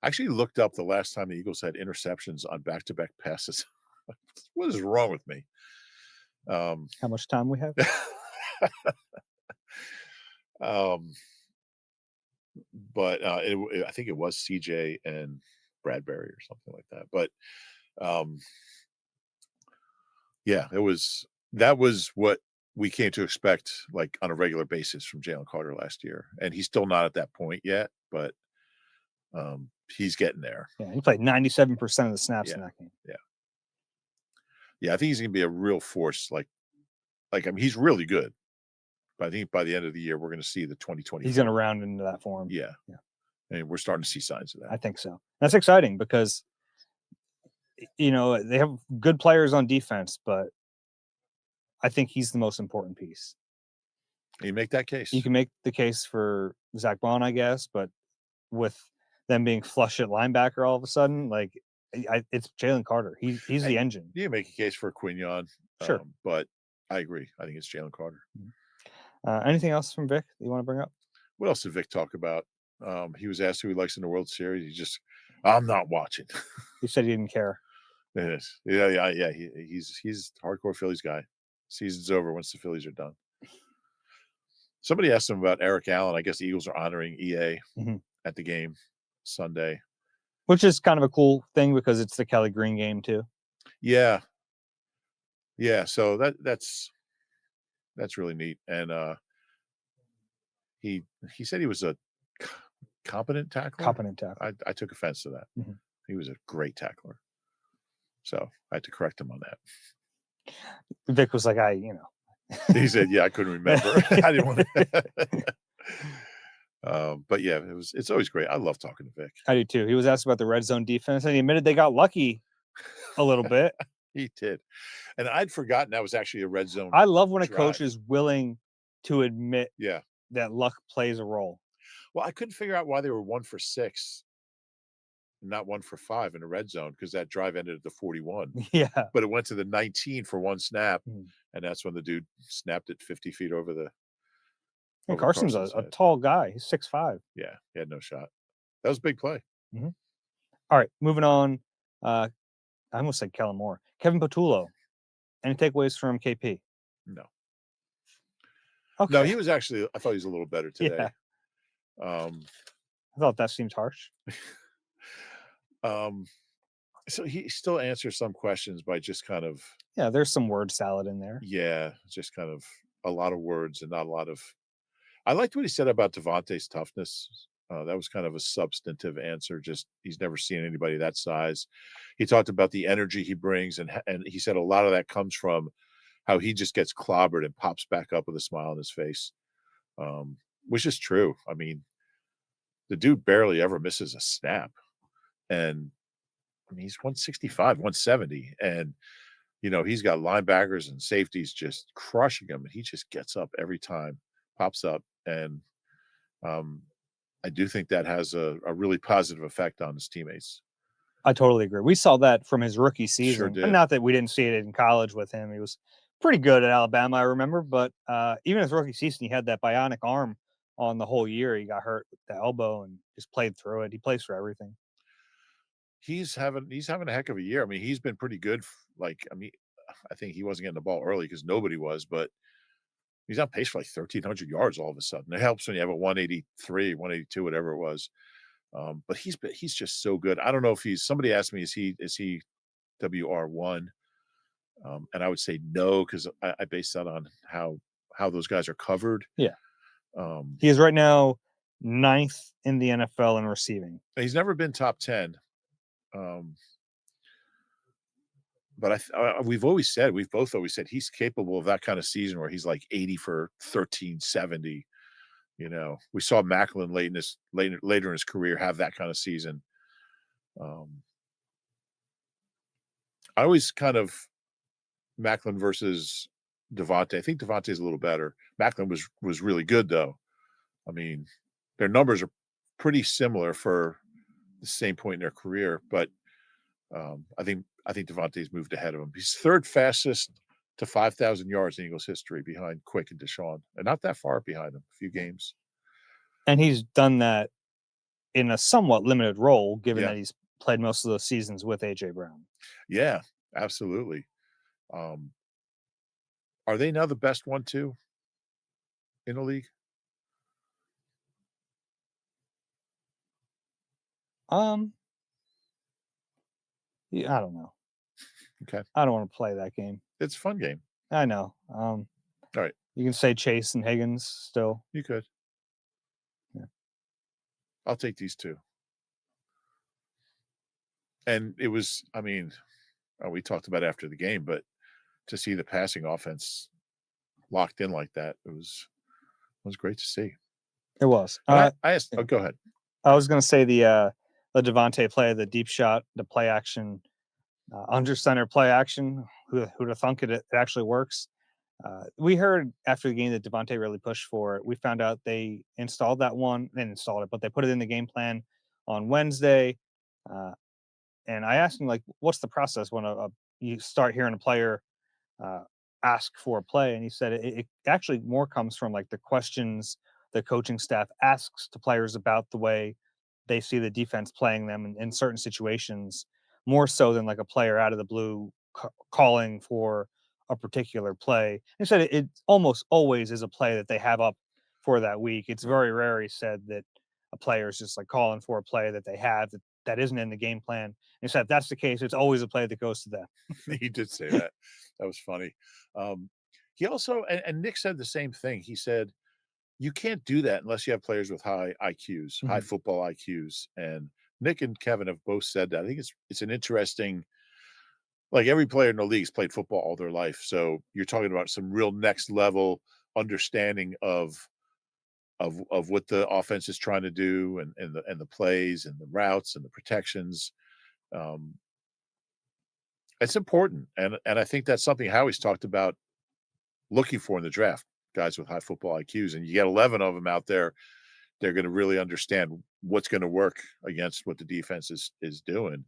I actually looked up the last time the Eagles had interceptions on back-to-back passes. What is wrong with me? How much time we have? um, but I think it was CJ and Bradbury or something like that. But um, yeah, that was what we came to expect, like on a regular basis from Jalen Carter last year, and he's still not at that point yet, but he's getting there. Yeah, he played 97% of the snaps Yeah, in that game. yeah, yeah. I think he's gonna be a real force. I mean, he's really good. But I think by the end of the year, we're going to see the 2024. He's going to round into that form. Yeah, Yeah, and we're starting to see signs of I that. think so. That's exciting because they have good players on defense, but I think he's the most important piece. You make that case. You can make the case for Zach Bond, I guess, but with them being flush at linebacker all of a sudden, like it's Jalen Carter. He's the engine. You can make a case for Quignon, Sure, but I agree. I think it's Jalen Carter. Anything else from Vic that you want to bring up? What else did Vic talk about? He was asked who he likes in the World Series. He just, I'm not watching. He said he didn't care. It is. Yeah. He's a hardcore Phillies guy. Season's over once the Phillies are done. Somebody asked him about Eric Allen. I guess the Eagles are honoring EA at the game Sunday, which is kind of a cool thing because it's the Kelly Green game too. Yeah. So that's really neat. And he said he was a competent tackler. I took offense to that. Mm-hmm. He was a great tackler. So I had to correct him on that. Vic was like, He said, "Yeah, I couldn't remember. I didn't want to." But yeah, it's always great. I love talking to Vic. I do too. He was asked about the red zone defense, and he admitted they got lucky a little bit. He did, and I'd forgotten that was actually a red zone. I love when a coach is willing to admit, that luck plays a role. Well, I couldn't figure out why they were 1 for 6. Not 1 for 5 in the red zone because that drive ended at the 41. Yeah. But it went to the 19 for one snap, and that's when the dude snapped it 50 feet over the. And Carson's a tall guy. He's 6'5". Yeah, he had no shot. That was a big play. Mm-hmm. All right, moving on. I almost said Kellen Moore. Kevin Patullo. Any takeaways from KP? No. Okay. No, he was actually. I thought he was a little better today. I thought that seemed harsh. So he still answers some questions by just kind of. Yeah, there's some word salad in there. Yeah, just kind of a lot of words and not a lot of. I liked what he said about DeVonta's toughness. That was kind of a substantive answer. Just he's never seen anybody that size. He talked about the energy he brings, and he said a lot of that comes from how he just gets clobbered and pops back up with a smile on his face, which is true. I mean, the dude barely ever misses a snap, and I mean he's 165, 170, and he's got linebackers and safeties just crushing him, and he just gets up every time, pops up, and I do think that has a really positive effect on his teammates. I totally agree. We saw that from his rookie season. Sure did. And not that we didn't see it in college with him. He was pretty good at Alabama, I remember. But even his rookie season, he had that bionic arm on the whole year. He got hurt with the elbow and just played through it. He plays for everything. He's having a heck of a year. I mean, he's been pretty good. I think he wasn't getting the ball early because nobody was, but he's on pace for like 1,300 yards all of a sudden. It helps when you have a 183, 182, whatever it was. But he's just so good. I don't know if somebody asked me, is he WR1? And I would say no, because I base that on how those guys are covered. Yeah. He is right now 9th in the NFL in receiving. He's never been top 10. But we've both always said he's capable of that kind of season where he's like 80 for 1,370. We saw Macklin later in his career have that kind of season. I always kind of Macklin versus DeVonta. I think DeVonta is a little better. Macklin was really good though. I mean, their numbers are pretty similar for the same point in their career, but I think Devontae's moved ahead of him. He's third fastest to 5,000 yards in Eagles history behind Quick and Deshaun, and not that far behind him. A few games. And he's done that in a somewhat limited role, given Yeah, that he's played most of those seasons with AJ Brown. yeah, absolutely. Um, are they now the best 1-2 in the league? Um, yeah, I don't know. Okay, I don't want to play that game. it's a fun game. I know. All right, You can say Chase and Higgins still. you could. Yeah. I'll take these two. And it was, I mean, we talked about after the game, but to see the passing offense locked in like that, it was great to see. It was. And I asked, Yeah. oh, go ahead. I was going to say the DeVonta play, the deep shot, the play action, under center play action. Who'd have thunk it actually works? We heard after the game that DeVonta really pushed for it. We found out they installed that one, they installed it, but they put it in the game plan on Wednesday. Uh, and I asked him, like, what's the process when you start hearing a player uh, ask for a play? And he said it actually more comes from like the questions the coaching staff asks to players about the way they see the defense playing them in certain situations, more so than like a player out of the blue calling for a particular play. He said it almost always is a play that they have up for that week. It's very rare, he said, that a player is just like calling for a play that they have that isn't in the game plan. And he said if that's the case, it's always a play that goes to them. He did say that. That was funny. Um, he also, and Nick said the same thing. He said, you can't do that unless you have players with high IQs, high Mhm. football IQs. And Nick and Kevin have both said that. I think it's an interesting, like every player in the league's played football all their life. So you're talking about some real next level understanding of what the offense is trying to do and the plays and the routes and the protections. Um, it's important. And I think that's something Howie's talked about looking for in the draft, guys with high football IQs. And you get 11 of them out there, they're going to really understand what's going to work against what the defense is doing.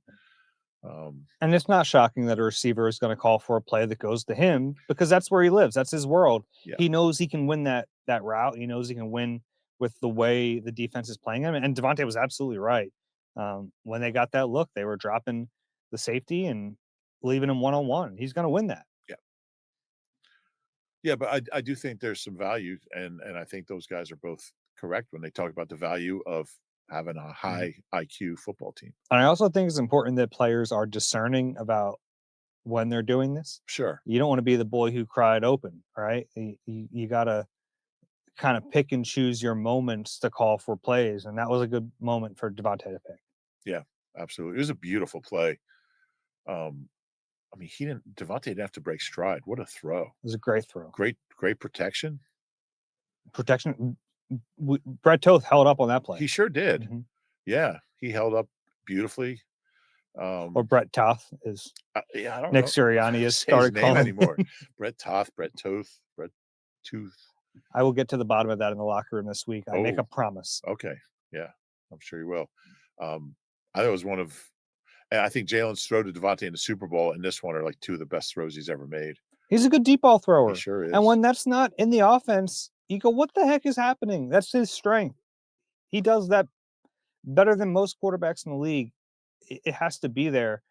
Um, And it's not shocking that a receiver is going to call for a play that goes to him because that's where he lives. That's his world. yeah, He knows he can win that route. He knows he can win with the way the defense is playing him. And Devontae was absolutely right. When they got that look, they were dropping the safety and leaving him one on one. He's going to win that. yeah, yeah. But I do think there's some value, and I think those guys are both correct when they talk about the value of having a Mhm. high IQ football team. And I also think it's important that players are discerning about when they're doing this. Sure. You don't want to be the boy who cried open, right? You got to kind of pick and choose your moments to call for plays, and that was a good moment for Devontae to pick. Yeah, absolutely. It was a beautiful play. Um, I mean, Devontae didn't have to break stride. What a throw. It was a great throw. Great protection. Protection. Brett Toth held up on that play. He sure did. Mhm. Yeah, he held up beautifully. Or Brett Toth, is Yeah, I don't Nick know Sirianni how to has say his started name calling. anymore. Brett Toth, Brett Toth, Brett Tooth. I will get to the bottom of that in the locker room this week. I make Oh, a promise. okay. Yeah, I'm sure you will. I thought it was one of and I think Jalen's throw to Devontae in the Super Bowl and this one are like two of the best throws he's ever made. He's a good deep ball He thrower, sure and is. when that's not in the offense, you go, "What the heck is happening?" That's his strength. He does that better than most quarterbacks in the league. It has to be there.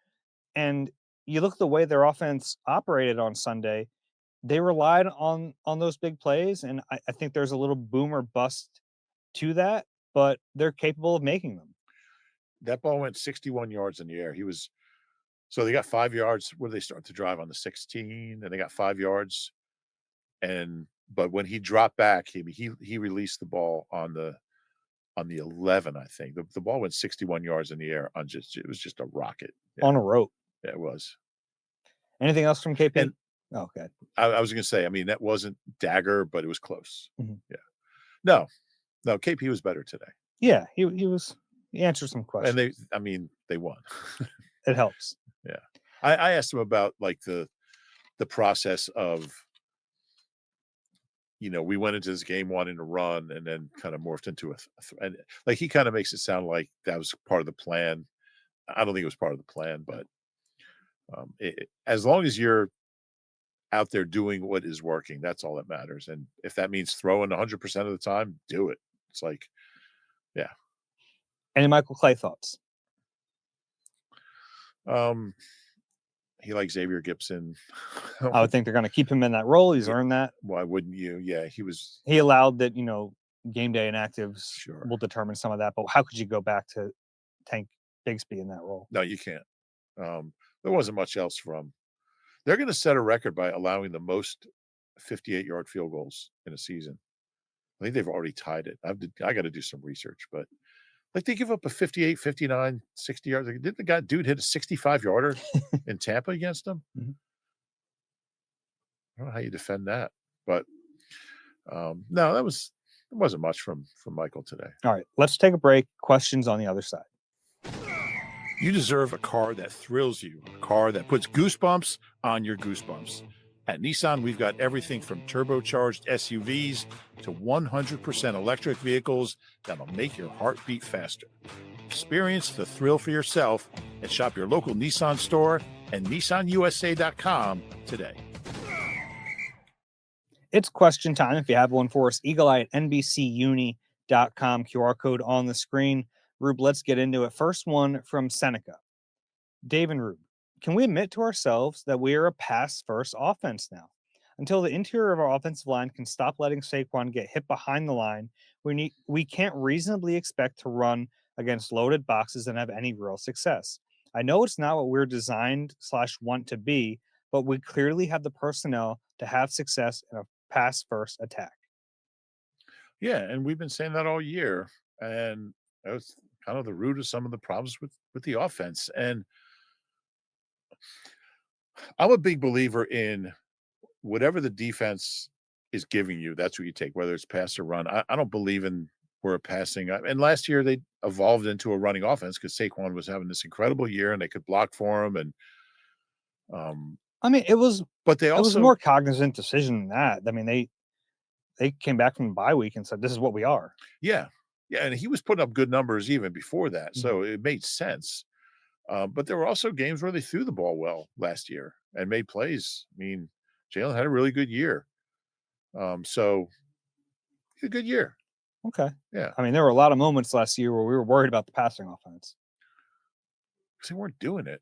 And you look at the way their offense operated on Sunday, they relied on those big plays, and I think there's a little boomer bust to that, but they're capable of making them. That ball went 61 yards in the air. So they got 5 yards where they start to drive on the 16, and they got 5 yards. But when he dropped back, he released the ball on the 11, I think. The ball went 61 yards in the air on just it was just a rocket. Yeah, On a rope. yeah, it was. Anything else from And KP? Oh, okay. I was gonna say, I mean, that wasn't dagger, but it was close. Mhm. Yeah. No, no, KP was better today. Yeah, he answered some And questions. they won. It helps. Yeah. I asked him about, like, the process of we went into this game wanting to run and then kind of morphed into and like he kind of makes it sound like that was part of the plan. I don't think it was part of the plan, but as long as you're out there doing what is working, that's all that matters. And if that means throwing 100% of the time, do it. It's like, yeah. Any Michael Clay thoughts? Um, he likes Xavier Gibson. I would think they're going to keep him in that role. He's Yeah, earned that. why wouldn't you? Yeah, he was He allowed that, game day inactives sure. will determine some of that. But how could you go back to Tank Bigsby in that role? No, you can't. There wasn't much else from. They're going to set a record by allowing the most 58-yard field goals in a season. I think they've already tied it. I got to do some research, but like they give up a 58, 59, 60 yards. Like, didn't the dude hit a 65-yarder in Tampa against them? Mhm. I don't know how you defend that, but no, there wasn't much from Michael today. All right, let's take a break. Questions on the other side. You deserve a car that thrills you, a car that puts goosebumps on your goosebumps. At Nissan, we've got everything from turbocharged SUVs to 100% electric vehicles that'll make your heart beat faster. Experience the thrill for yourself and shop your local Nissan store and nissanusa.com today. It's question time. If you have one for us, eagle eye at nbcuni.com, QR code on the screen. Rube, let's get into it. First one from Seneca. Dave and Rube, can we admit to ourselves that we are a pass-first offense now? Until the interior of our offensive line can stop letting Saquon get hit behind the line, we can't reasonably expect to run against loaded boxes and have any real success. I know it's not what we're designed/want to be, but we clearly have the personnel to have success in a pass-first attack. Yeah, and we've been saying that all year, and that was kind of the root of some of the problems with the offense. And I'm a big believer in whatever the defense is giving you, that's what you take, whether it's pass or run. I don't believe in we're passing. And last year they evolved into a running offense because Saquon was having this incredible year and they could block for him. And I mean, but they it was a also more cognizant decision than that. I mean, they came back from the bye week and said, "This is what we are." yeah, and he was putting up good numbers even before that, Mhm. so it made sense. But there were also games where they threw the ball well last year and made plays. I mean, Jalen had a really good year. So a good year. Okay. Yeah. I mean, there were a lot of moments last year where we were worried about the passing offense. Because they weren't doing it.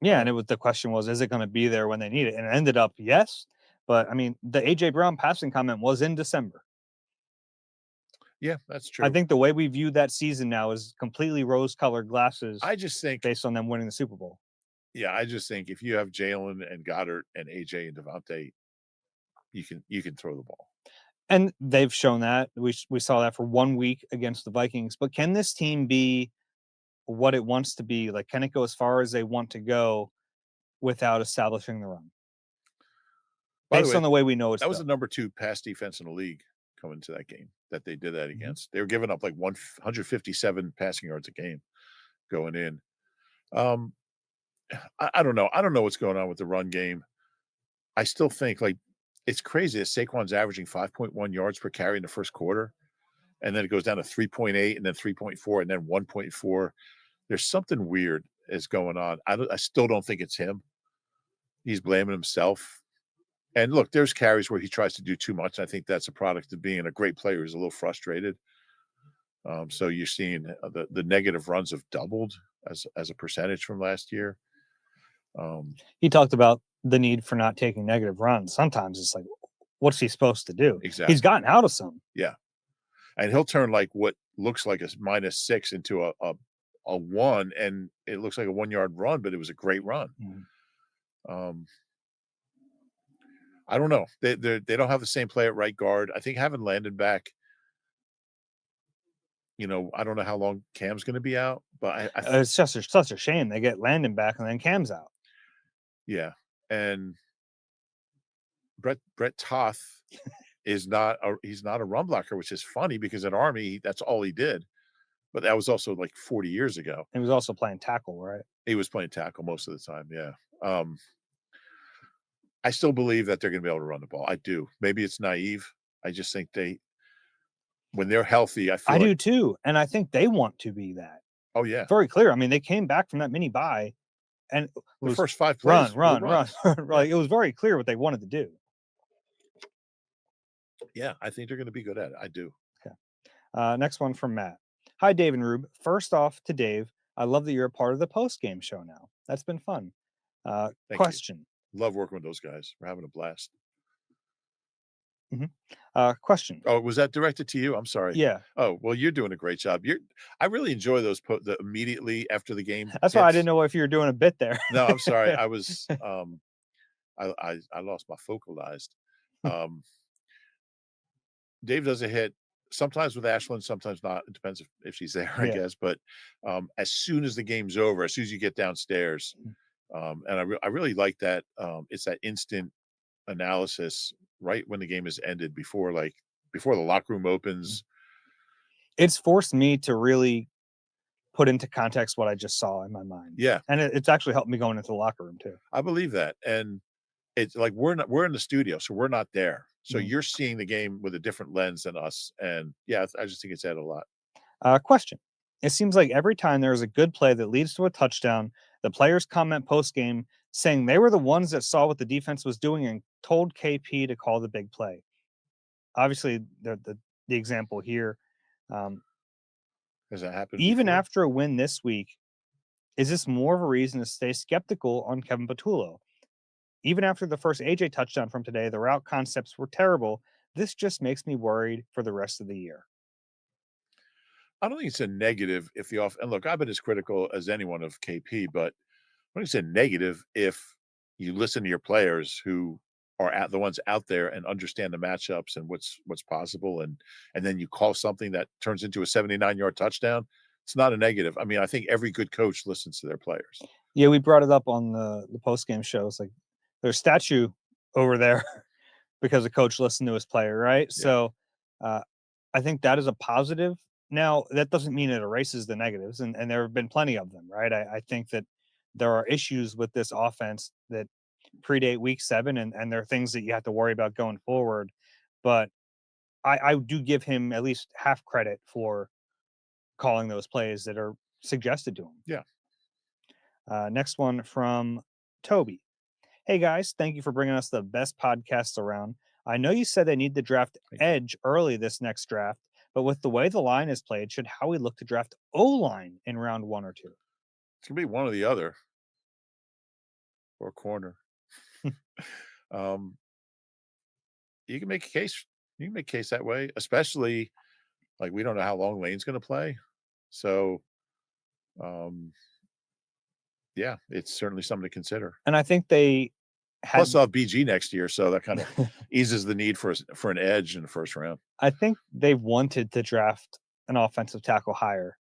Yeah, and the question was, is it going to be there when they need it? And it ended up yes, but I mean, the AJ Brown passing comment was in December. Yeah, that's I true. think the way we view that season now is completely rose-colored glasses I just think based on them winning the Super Bowl. yeah, I just think if you have Jalen and Goddard and AJ and DeVonta, you can throw the ball. And they've shown that. We saw that for 1 week against the Vikings. But can this team be what it wants to be? Like, can it go as far as they want to go without establishing the run? By the Based way, on the way we know it's that was the done. number 2 pass defense in the league coming to that game that they did that Mhm. against. They were giving up like 157 passing yards a game going in. Um, I don't know. I don't know what's going on with the run game. I still think like it's crazy that Saquon's averaging 5.1 yards per carry in the first quarter, and then it goes down to 3.8 and then 3.4 and then 1.4. There's something weird is going on. I still don't think it's him. He's blaming himself. And look, there's carries where he tries to do too much. I think that's a product of being a great player who's a little frustrated. So you're seeing the negative runs have doubled as a percentage from last year. He talked about the need for not taking negative runs. Sometimes it's like, what's he supposed to do? Exactly. He's gotten out of some. Yeah, and he'll turn like what looks like a -6 into a 1, and it looks like a 1-yard run, but it was a great run. Mhm. Um, I don't know. They don't have the same play at right guard. I think having Landon back, I don't know how long Cam's going to be out, but It's just such a shame they get Landon back and then Cam's out. yeah, and Brett Toth he's not a run blocker, which is funny because at Army that's all he did, but that was also like 40 years ago. He was also playing tackle, right? He was playing tackle most of the time. Yeah. Um, I still believe that they're gonna be able to run the ball. I do. Maybe it's naive. I just think when they're healthy, I I feel like, do too, and I think they want to be that. oh, yeah. Very clear. I mean, they came back from that mini bye and it The was first 5 run, plays were run, run. runs. Yeah. Like, it was very clear what they wanted to do. Yeah, I think they're gonna be good at it. I do. Okay. Next one from Matt. Hi, Dave and Rube. First off, to Dave, I love that you're a part of the post game show now. That's been fun. Thank you. Question. Love working with those guys. We're having a blast. Mhm. Question. Oh, was that directed to you? I'm sorry. Yeah, Oh, well, you're doing a great job. I really enjoy those the immediately after the game that's why I didn't hits. know if you were doing a bit there. No, I'm sorry. I was, I lost my focalized. Um, Dave does a hit, sometimes with Ashlyn, sometimes not. It depends if she's there, I Yeah. guess. But as soon as the game's over, as soon as you get downstairs, and I really like that. It's that instant analysis right when the game is ended, before the locker room opens. It's forced me to really put into context what I just saw in my mind. Yeah, And it's actually helped me going into the locker room too. I believe that. And it's like we're in the studio, so we're not there. So Mhm. you're seeing the game with a different lens than us. And yeah, I just think it's added a lot. Question. It seems like every time there is a good play that leads to a touchdown, the players comment post game saying they were the ones that saw what the defense was doing and told KP to call the big play. Obviously, the example here, um, Has that happened even before? after a win this week, is this more of a reason to stay skeptical on Kevin Patullo? Even after the first AJ touchdown from today, the route concepts were terrible. This just makes me worried for the rest of the year. I don't think it's a negative if the off and look, I've been as critical as anyone of KP, but I think it's a negative if you listen to your players who are at the ones out there and understand the matchups and what's possible, and then you call something that turns into a 79-yard touchdown. It's not a negative. I mean, I think every good coach listens to their players. Yeah, we brought it up on the post game shows. Like there's statue over there because the coach listened to his player, right? Yeah. So uh, I think that is a positive. Now that doesn't mean it erases the negatives, and there have been plenty of them, right? I think that there are issues with this offense that predate week 7, and there are things that you have to worry about going forward. But I do give him at least half credit for calling those plays that are suggested to him. Yeah. Next one from Toby. Hey guys, thank you for bringing us the best podcasts around. I know you said they need to draft Thank you. edge early this next draft, but with the way the line is played, should Howie look to draft O line in round 1 or 2? It's gonna be one or the other or corner. Um, you can make a case. You can make a case that way, especially like we don't know how long Lane's gonna play. So um yeah, it's certainly something to consider. And I think they Plus, had, they'll have BG next year, so that kinda eases the need for an edge in the first round. I think they wanted to draft an offensive tackle higher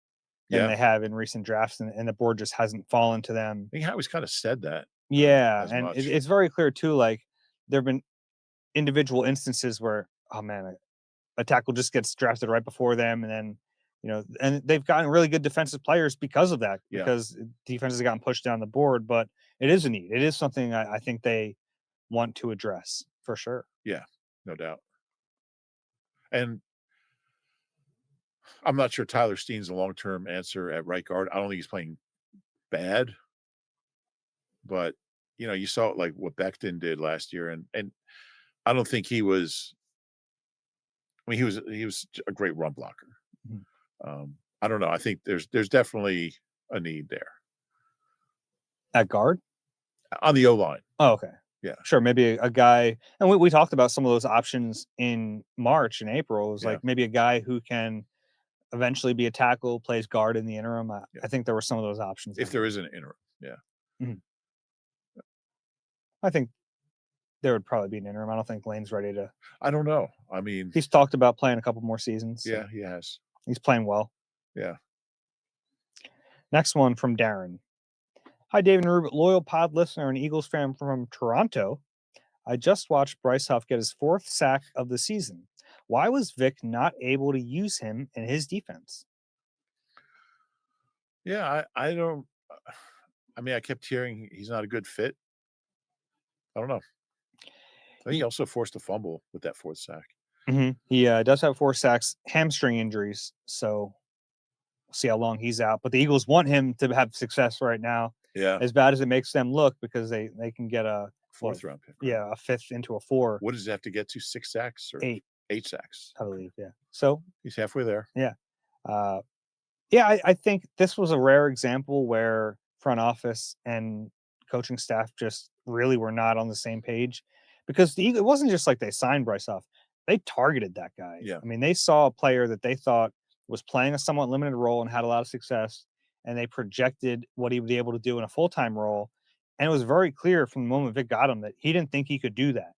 than Yeah. they have in recent drafts, and the board just hasn't fallen to them. I think Howie's kinda said that, Yeah, as and much. it's very clear too. Like there have been individual instances where, oh man, a tackle just gets drafted right before them, and then and they've gotten really good defensive players because of that, Yeah, because defenses have gotten pushed down the board. But it is a need. It is something I think they want to address for sure. yeah, no doubt. And I'm not sure Tyler Steen's a long-term answer at right guard. I don't think he's playing bad, but, you saw, like, what Becton did last year, and I don't think he was I mean, he was a great run blocker. Mhm. I don't know. I think there's definitely a need there At guard. on the O-line. Oh, okay. Yeah, Sure, maybe a guy, and we talked about some of those options in March and April. It was yeah, like maybe a guy who can eventually be a tackle, plays guard in the interim. yeah. I think there were some of those options If out there there. is an interim, yeah. Mhm. I think there would probably be an interim. I don't think Lane's ready to. I don't know. I mean, He's talked about playing a couple more seasons, yeah, so he has. he's playing well. Yeah. Next one from Darren. Hi, David and Rubin, loyal pod listener and Eagles fan from Toronto. I just watched Bryce Huff get his 4th sack of the season. Why was Vic not able to use him in his defense? Yeah, I don't I mean, I kept hearing he's not a good fit. I don't know. think he also forced a fumble with that 4th sack. He does have 4 sacks, hamstring injuries, so we'll see how long he's out. But the Eagles want him to have success right now, Yeah, as bad as it makes them look, because they can get a 4th round pick, right? yeah, a fifth into a four, What does he have to get to? 6 sacks or 8, 8 sacks? I Okay. believe. Yeah. So He's halfway there. yeah, uh, yeah, I think this was a rare example where front office and coaching staff just really were not on the same page, because it wasn't just like they signed Bryce off; they targeted that guy. Yeah. I mean, they saw a player that they thought was playing a somewhat limited role and had a lot of success, and they projected what he would be able to do in a full time role. And it was very clear from the moment Vic got him that he didn't think he could do that,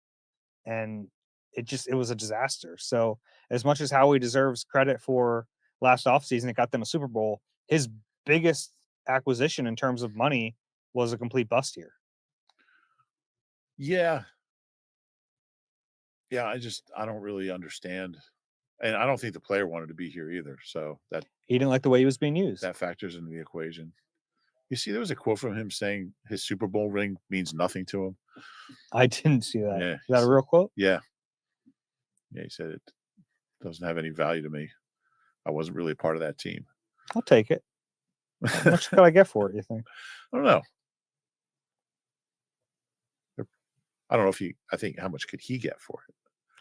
and it was a disaster. So as much as Howie deserves credit for last offseason, it got them a Super Bowl. His biggest acquisition in terms of money was a complete bust here. Yeah. Yeah, I don't really understand, and I don't think the player wanted to be here either, so He didn't like the way he was being used. that factors into the equation. You see, there was a quote from him saying his Super Bowl ring means nothing to him. I didn't see that. Yeah, Is that a real quote? yeah, yeah, he said, "It doesn't have any value to me. I wasn't really a part of that team." I'll take it. How much could I get for it, you think? I don't know. I don't know if he I think how much could he get for it?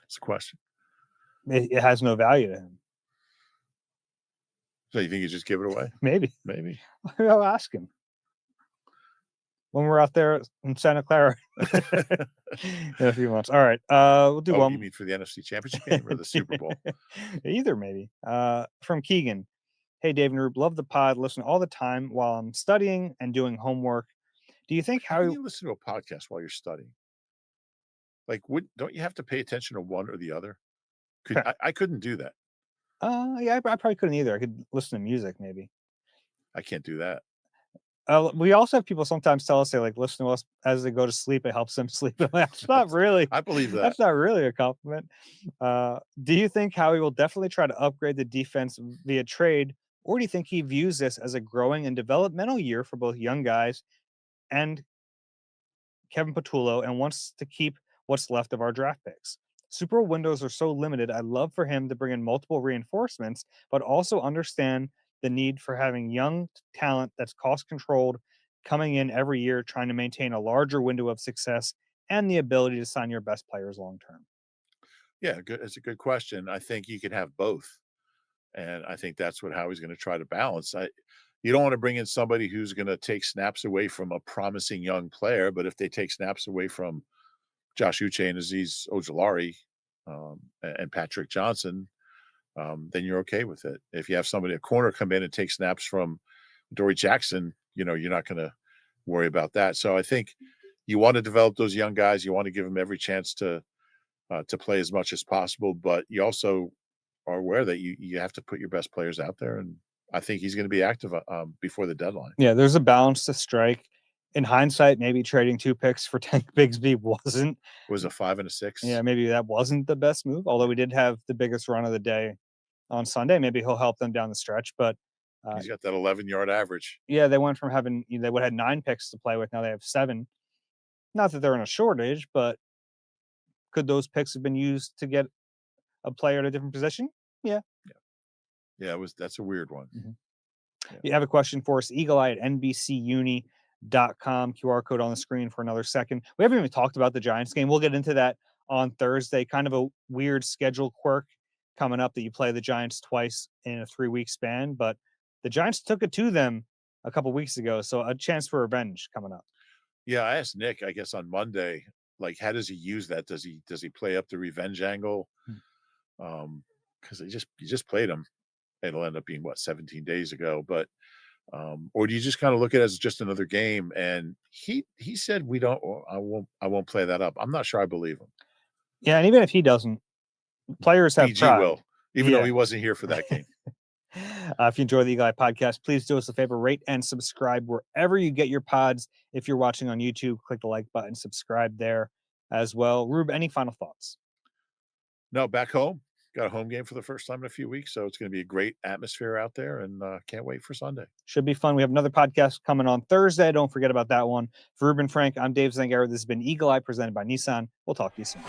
That's the question. It has no value to him. So you think you just give it away? Maybe. Maybe. I'll ask him when we're out there in Santa Clara in a few months. All right. We'll do Oh, one. you mean for the NFC Championship game or the Super Bowl? Either, maybe. From Keegan. Hey, Dave and Rube, love the pod. Listen all the time while I'm studying and doing homework. Do you think How can how? you listen to a podcast while you're studying? Like, would don't you have to pay attention to one or the other? I couldn't do that. Yeah, I probably couldn't either. I could listen to music, maybe. I can't do that. We also have people sometimes tell us they like listen to us as they go to sleep. It helps them sleep. That's not really. I believe that. That's not really a compliment. Do you think Howie will definitely try to upgrade the defense via trade, or do you think he views this as a growing and developmental year for both young guys and Kevin Patullo, and wants to keep what's left of our draft picks? Super Bowl windows are so limited. I'd love for him to bring in multiple reinforcements, but also understand the need for having young talent that's cost controlled coming in every year, trying to maintain a larger window of success and the ability to sign your best players long term. Yeah, good. It's a good question. I think you could have both, and I think that's what Howie's going to try to balance. You don't want to bring in somebody who's going to take snaps away from a promising young player, but if they take snaps away from Josh Uche and Aziz Ojulari and Patrick Johnson, then you're okay with it. If you have somebody a corner come in and take snaps from Dory Jackson, you're not going to worry about that. So I think you want to develop those young guys. You want to give them every chance to play as much as possible, but you also are aware that you have to put your best players out there, and I think he's going to be active before the deadline. Yeah, there's a balance to strike. In hindsight, maybe trading 2 picks for Tank Bigsby wasn't. It was a 5 and a 6. Yeah, maybe that wasn't the best move. Although we did have the biggest run of the day on Sunday. Maybe he'll help them down the stretch. But He's got that 11-yard average. yeah, they went from having they would have 9 picks to play with. Now they have 7. Not that they're in a shortage, but could those picks have been used to get a player at a different position? Yeah. Yeah, that's a weird one. Mhm. Yeah. You have a question for us? Eagle Eye at NBCUni.com. QR code on the screen for another second. We haven't even talked about the Giants game. We'll get into that on Thursday. Kind of a weird schedule quirk coming up that you play the Giants twice in a 3-week span, but the Giants took it to them a couple weeks ago, so a chance for revenge coming up. Yeah, I asked Nick, I guess on Monday, like, how does he use that? Does he play up the revenge angle? Because you just played him. It'll end up being 17 days ago, but or do you just kind of look at it as just another game? And he said we don't. I won't play that up. I'm not sure I believe him. Yeah, and even if he doesn't, players have PG pride. will, even though Yeah. he wasn't here for that game. If you enjoy the Eagle Eye podcast, please do us a favor, rate and subscribe wherever you get your pods. If you're watching on YouTube, click the like button, subscribe there as well. Rube, any final thoughts? No, back home, Got a home game for the first time in a few weeks, so it's gonna be a great atmosphere out there, and, can't wait for Sunday. Should be fun. We have another podcast coming on Thursday. Don't forget about that one. For Reuben Frank, I'm Dave Zangaro. This has been Eagle Eye presented by Nissan. We'll talk to you soon.